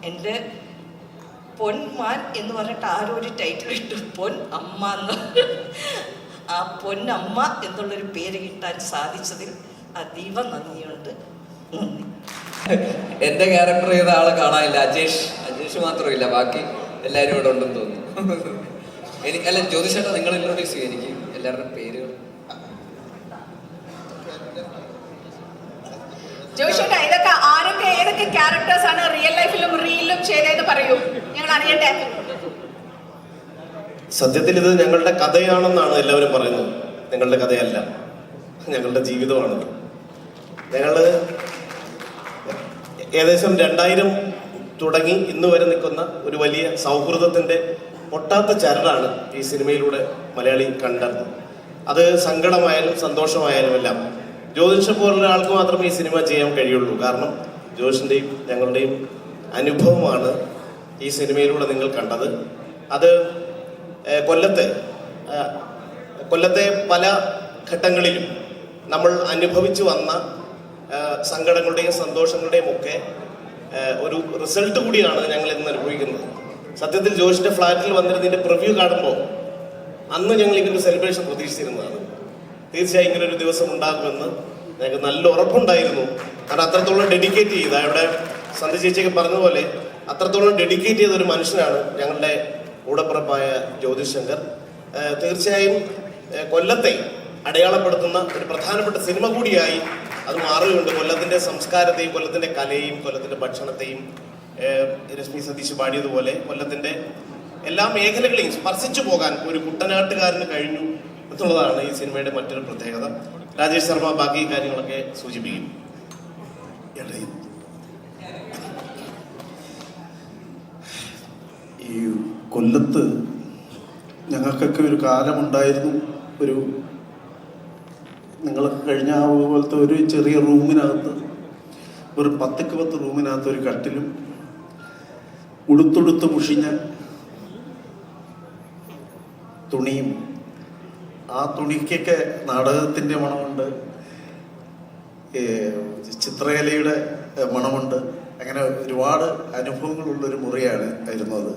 എൻ്റെ പൊന്മാൻ എന്ന് പറഞ്ഞിട്ട് ആരോ ഒരു ടൈറ്റിൽ ഇട്ടു, പൊൻ അമ്മ എന്ന്. ആ പൊന്നമ്മ എന്നുള്ളൊരു പേര് കിട്ടാൻ സാധിച്ചതിൽ അതീവ നന്ദിയുണ്ട്. നന്ദി. എന്റെ ക്യാരക്ടർ ചെയ്ത ആളെ കാണാനില്ല, അജേഷ് മാത്രമില്ല, ബാക്കി എല്ലാവരും ഇവിടെ ഉണ്ടെന്ന് തോന്നുന്നു. അല്ല ജ്യോതിഷേട്ടാ, നിങ്ങൾ ഇൻട്രോഡ്യൂസ് ചെയ്യും എനിക്ക് എല്ലാവരുടെയും പേരുകൾ. ജോയിഷേട്ടാ, ഇതൊക്കെ ഏതൊക്കെ ക്യാരക്ടേഴ്സ് ആണ് റിയൽ ലൈഫിലും റീലിലും ചെയ്തതെന്ന് പറയൂ, ഞങ്ങൾ അറിയട്ടെ. സത്യത്തിൽ ഇത് ഞങ്ങളുടെ കഥയാണെന്നാണ് എല്ലാവരും പറയുന്നത്. ഞങ്ങളുടെ കഥയല്ല, ഞങ്ങളുടെ ജീവിതമാണ്. ഞങ്ങള് ഏകദേശം 2000 തുടങ്ങി ഇന്ന് വരെ നിൽക്കുന്ന ഒരു വലിയ സൗഹൃദത്തിന്റെ പൊട്ടാത്ത ചരടാണ് ഈ സിനിമയിലൂടെ മലയാളി കണ്ടത്. അത് സങ്കടമായാലും സന്തോഷമായാലും എല്ലാം ജ്യോതിഷ പോലുള്ള ആൾക്ക് മാത്രമേ ഈ സിനിമ ചെയ്യാൻ കഴിയുള്ളൂ. കാരണം ജ്യോതിഷിന്റെയും ഞങ്ങളുടെയും അനുഭവമാണ് ഈ സിനിമയിലൂടെ നിങ്ങൾ കണ്ടത്. അത് കൊല്ലത്തെ പല ഘട്ടങ്ങളിലും നമ്മൾ അനുഭവിച്ചു വന്ന സങ്കടങ്ങളുടെയും സന്തോഷങ്ങളുടെയും ഒക്കെ ഒരു റിസൾട്ട് കൂടിയാണ് ഞങ്ങൾ ഇന്ന് അനുഭവിക്കുന്നത്. സത്യത്തിൽ ജോഷിന്റെ ഫ്ലാറ്റിൽ വന്നിരുന്നതിന്റെ പ്രിവ്യൂ കാണുമ്പോൾ അന്ന് ഞങ്ങൾ ഇങ്ങനൊരു സെലിബ്രേഷൻ പ്രതീക്ഷിച്ചിരുന്നതാണ്. തീർച്ചയായും ഇങ്ങനെ ഒരു ദിവസം ഉണ്ടാകുമെന്ന് ഞങ്ങൾക്ക് നല്ല ഉറപ്പുണ്ടായിരുന്നു. കാരണം അത്രത്തോളം ഡെഡിക്കേറ്റ് ചെയ്ത, ഇവിടെ സന്ധ്യ ചേച്ചിയൊക്കെ പറഞ്ഞതുപോലെ അത്രത്തോളം ഡെഡിക്കേറ്റ് ചെയ്ത ഒരു മനുഷ്യനാണ് ഞങ്ങളുടെ കൂടപ്പിറപ്പായ ജ്യോതിഷ് ശങ്കർ. തീർച്ചയായും കൊല്ലത്തെ അടയാളപ്പെടുത്തുന്ന ഒരു പ്രധാനപ്പെട്ട സിനിമ കൂടിയായി അത് മാറുകയുണ്ട്. കൊല്ലത്തിന്റെ സംസ്കാരത്തെയും കൊല്ലത്തിന്റെ കലയെയും കൊല്ലത്തിന്റെ ഭക്ഷണത്തെയും രശ്മി സതീഷ് പാടിയതുപോലെ കൊല്ലത്തിന്റെ എല്ലാ മേഖലകളെയും സ്പർശിച്ചു പോകാൻ ഒരു കുട്ടനാട്ടുകാരന് കഴിഞ്ഞു എന്നുള്ളതാണ് ഈ സിനിമയുടെ മറ്റൊരു പ്രത്യേകത. രാജേഷ് ശർമ്മ ബാക്കി കാര്യങ്ങളൊക്കെ സൂചിപ്പിക്കും. ഈ കൊല്ലത്ത് ഞങ്ങൾക്കൊക്കെ ഒരു കാലമുണ്ടായിരുന്നു. നിങ്ങൾക്ക് കഴിഞ്ഞ പോലത്തെ ഒരു ചെറിയ റൂമിനകത്ത്, ഒരു 10 റൂമിനകത്ത് ഒരു കട്ടിലും ഉടുത്തൊടുത്ത് മുഷിഞ്ഞ തുണിയും, ആ തുണിക്കൊക്കെ നാടകത്തിൻ്റെ മണമുണ്ട്, ചിത്രകലയുടെ മണമുണ്ട്. അങ്ങനെ ഒരുപാട് അനുഭവങ്ങളുള്ളൊരു മുറിയാണ് ആയിരുന്നത്.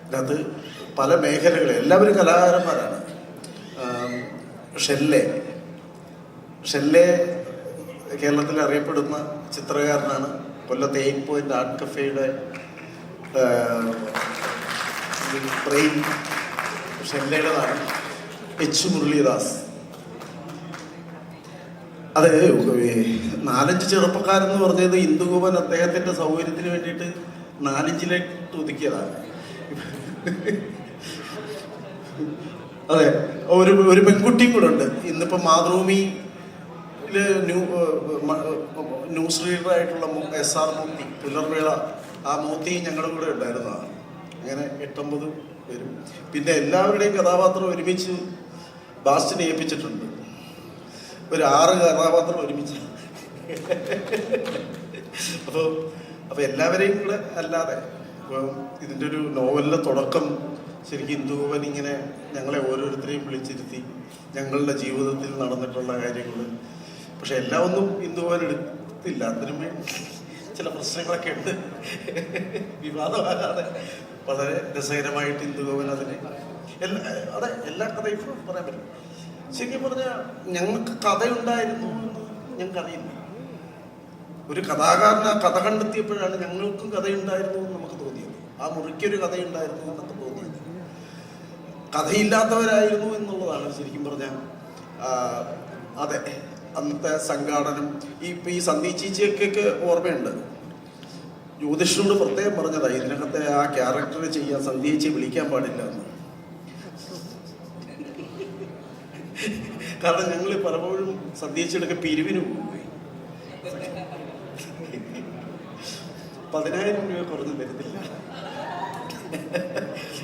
അതിനകത്ത് പല മേഖലകൾ, എല്ലാവരും കലാകാരന്മാരാണ്. ഷെല്ലെ കേരളത്തിൽ അറിയപ്പെടുന്ന ചിത്രകാരനാണ്. കൊല്ലത്തെ 8 point art കഫേയുടെ brain ഷെല്ലയുടേതാണ്, H Muralidas. അത് 4-5 ചെറുപ്പക്കാരെന്ന് പറഞ്ഞത് ഇന്ദുഗോപൻ അദ്ദേഹത്തിന്റെ സൗകര്യത്തിന് വേണ്ടിയിട്ട് 4-5 ഒതുക്കിയതാണ്. അതെ, ഒരു പെൺകുട്ടിയും കൂടെ ഉണ്ട്. ഇന്നിപ്പോ മാതൃഭൂമിയില് ന്യൂസ് റീഡറായിട്ടുള്ള SR മൂർത്തി, പുലർവേള, ആ മൂർത്തി ഞങ്ങളുടെ കൂടെ ഉണ്ടായിരുന്നതാണ്. അങ്ങനെ 8-9 പേരും. പിന്നെ എല്ലാവരുടെയും കഥാപാത്രം ഒരുമിച്ച് ബാസ്റ്റിനെ ഏൽപ്പിച്ചിട്ടുണ്ട്. ഒരു 6 കഥാപാത്രം ഒരുമിച്ച്. അപ്പോൾ എല്ലാവരെയും കൂടെ അല്ലാതെ ഇതിൻ്റെ ഒരു നോവലിൻ്റെ തുടക്കം ശരിക്കും ഇന്ദുഗോപൻ ഇങ്ങനെ ഞങ്ങളെ ഓരോരുത്തരെയും വിളിച്ചിരുത്തി ഞങ്ങളുടെ ജീവിതത്തിൽ നടന്നിട്ടുള്ള കാര്യങ്ങൾ. പക്ഷെ എല്ലാം ഒന്നും ഇന്ദുഗോപൻ എടുത്തില്ല. അതിനുമേ ചില പ്രശ്നങ്ങളൊക്കെ ഉണ്ട്. വിവാദമാകാതെ വളരെ രസകരമായിട്ട് ഇന്ദുഗോപൻ അതിനെ എല്ലാ കഥയും പറയാൻ പറ്റും. ശരിക്കും പറഞ്ഞാൽ ഞങ്ങൾക്ക് കഥയുണ്ടായിരുന്നു എന്ന് ഞങ്ങൾക്കറിയില്ല. ഒരു കഥാകാരൻ ആ കഥ കണ്ടെത്തിയപ്പോഴാണ് ഞങ്ങൾക്കും കഥയുണ്ടായിരുന്നു എന്ന് നമുക്ക് തോന്നിയത്. ആ മുറിക്കൊരു കഥയുണ്ടായിരുന്നു എന്നൊക്കെ തോന്നിയത്. കഥയില്ലാത്തവരായിരുന്നു എന്നുള്ളതാണ് ശരിക്കും പറഞ്ഞാൽ. അതെ, അന്നത്തെ സംഘാടനം ഈ സന്ധി ചീച്ചിയൊക്കെ ഓർമ്മയുണ്ട്. ജ്യോതിഷനോട് പ്രത്യേകം പറഞ്ഞതാ ഇതിനകത്തെ ആ ക്യാരക്ടർ ചെയ്യാൻ സന്ധി ചേച്ചിയെ വിളിക്കാൻ പാടില്ല എന്ന്. കാരണം ഞങ്ങൾ പലപ്പോഴും സന്ധി ചേച്ചിയുടെ പിരിവിന് പോയി 10,000 രൂപ കുറഞ്ഞു തരുന്നില്ല.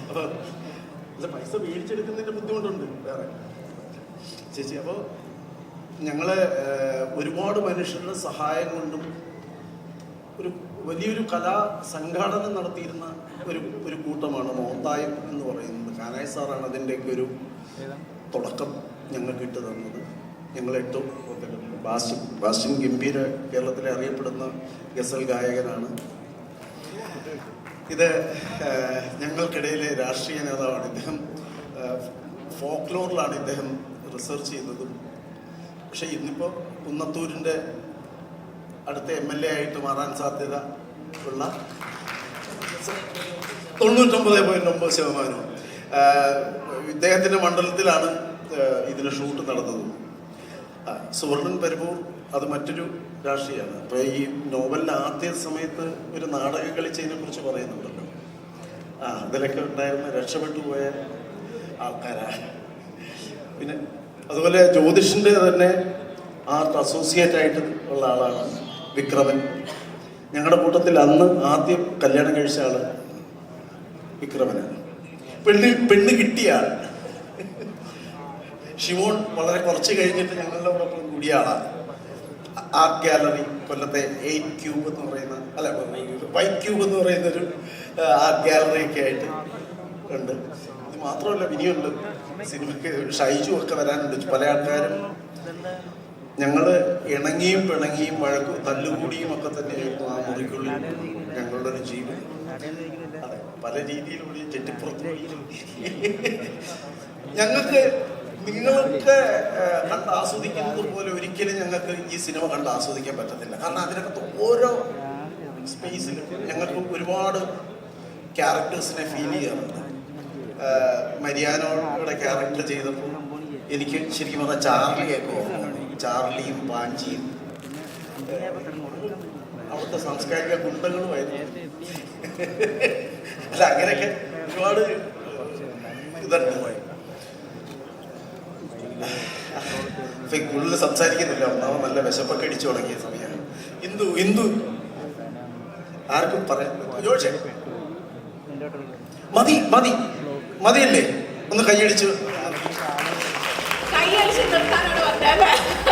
അപ്പൊ പൈസ മേടിച്ചെടുക്കുന്നതിന്റെ ബുദ്ധിമുട്ടുണ്ട് വേറെ ചേച്ചി. അപ്പോൾ ഞങ്ങള് ഒരുപാട് മനുഷ്യരുടെ സഹായം കൊണ്ടും ഒരു വലിയൊരു കലാ സംഘാടനം നടത്തിയിരുന്ന ഒരു കൂട്ടമാണ് മോത്തായം എന്ന് പറയുന്നത്. കാനായി സാറാണ് അതിൻ്റെയൊക്കെ ഒരു തുടക്കം ഞങ്ങൾക്ക് ഇട്ട് തന്നത്. ഞങ്ങൾ ഏറ്റവും ബാസ്റ്റിൻ ഗംഭീര കേരളത്തിലെ അറിയപ്പെടുന്ന ഗസൽ ഗായകനാണ്. ഇത് ഞങ്ങൾക്കിടയിലെ രാഷ്ട്രീയ നേതാവാണ്. ഇദ്ദേഹം ഫോക്ലോറിലാണ് ഇദ്ദേഹം റിസർച്ച് ചെയ്തതും. പക്ഷെ ഇന്നിപ്പോൾ കുന്നത്തൂരിൻ്റെ അടുത്ത MLA ആയിട്ട് മാറാൻ സാധ്യത ഉള്ള 99.9% ഇദ്ദേഹത്തിൻ്റെ മണ്ഡലത്തിലാണ് ഇതിന് ഷൂട്ട് നടന്നത്. സുവർണൻ പരവൂർ അത് മറ്റൊരു രാഷ്ട്രീയമാണ്. അപ്പോൾ ഈ നോവലിൻ്റെ ആദ്യ സമയത്ത് ഒരു നാടകം കളിച്ചതിനെ കുറിച്ച് പറയുന്നുണ്ടല്ലോ. അതിലൊക്കെ ഉണ്ടായിരുന്ന രക്ഷപ്പെട്ടു പോയ ആൾക്കാരാണ്. പിന്നെ അതുപോലെ ജ്യോതിഷിൻ്റെ തന്നെ ആർട്ട് അസോസിയേറ്റ് ആയിട്ട് ഉള്ള ആളാണ് വിക്രമൻ. ഞങ്ങളുടെ കൂട്ടത്തിൽ അന്ന് ആദ്യം കല്യാണം കഴിച്ച ആള് വിക്രമനാണ്. പെണ്ണ് കിട്ടിയ ആൾ ഷിമോൺ വളരെ കുറച്ച് കഴിഞ്ഞിട്ട് ഞങ്ങളുടെ കൂടെ കൂടിയ ആളാണ്. ആർട്ട് ഗാലറി കൊല്ലത്തെ 8 ക്യൂബ് എന്ന് പറയുന്ന വൈറ്റ് ക്യൂബ് എന്ന് പറയുന്നൊരു ആർട്ട് ഗാലറി ഒക്കെ ആയിട്ട് ഉണ്ട്. ഇത് മാത്രമല്ല ഇനിയുണ്ട്. സിനിമയ്ക്ക് ഷൈജു ഒക്കെ വരാനുണ്ട്. പല ആൾക്കാരും ഞങ്ങൾ ഇണങ്ങിയും പിണങ്ങിയും വഴക്കും തല്ലുകൂടിയും ഒക്കെ തന്നെയായിരുന്നു ആ മുറിക്കുള്ളിൽ ഞങ്ങളുടെ ഒരു ജീവിതം. അതെ, പല രീതിയിലൂടെ ചെട്ടിപ്പുറത്ത് ഞങ്ങൾക്ക് നിങ്ങൾക്ക് കണ്ട് ആസ്വദിക്കുന്നത് പോലെ ഒരിക്കലും ഞങ്ങൾക്ക് ഈ സിനിമ കണ്ട് ആസ്വദിക്കാൻ പറ്റത്തില്ല. കാരണം അതിനകത്ത് ഓരോ സ്പേസിലും ഞങ്ങൾക്ക് ഒരുപാട് ക്യാരക്ടേഴ്സിനെ ഫീൽ ചെയ്യാറുണ്ട്. മരിയാനോയുടെ ക്യാരക്ടർ ചെയ്തപ്പോൾ എനിക്ക് ശരിക്കും പറഞ്ഞാൽ ചാർലിയൊക്കെ ഓർമ്മ. ചാർലിയും പാഞ്ചിയും അവിടുത്തെ സാംസ്കാരിക ഗുണ്ടകളുമായിരുന്നു. അല്ല, അങ്ങനെയൊക്കെ ഒരുപാട് ഇതുണ്ട്. കൂടുതൽ സംസാരിക്കുന്നില്ല. ഒന്നാമത് നല്ല വിശപ്പൊക്കെ അടിച്ചു തുടങ്ങിയ സമയമാണ്. ഇന്ദു ആർക്കും പറയാൻ മതിയല്ലേ? ഒന്ന് കൈയടിച്ച്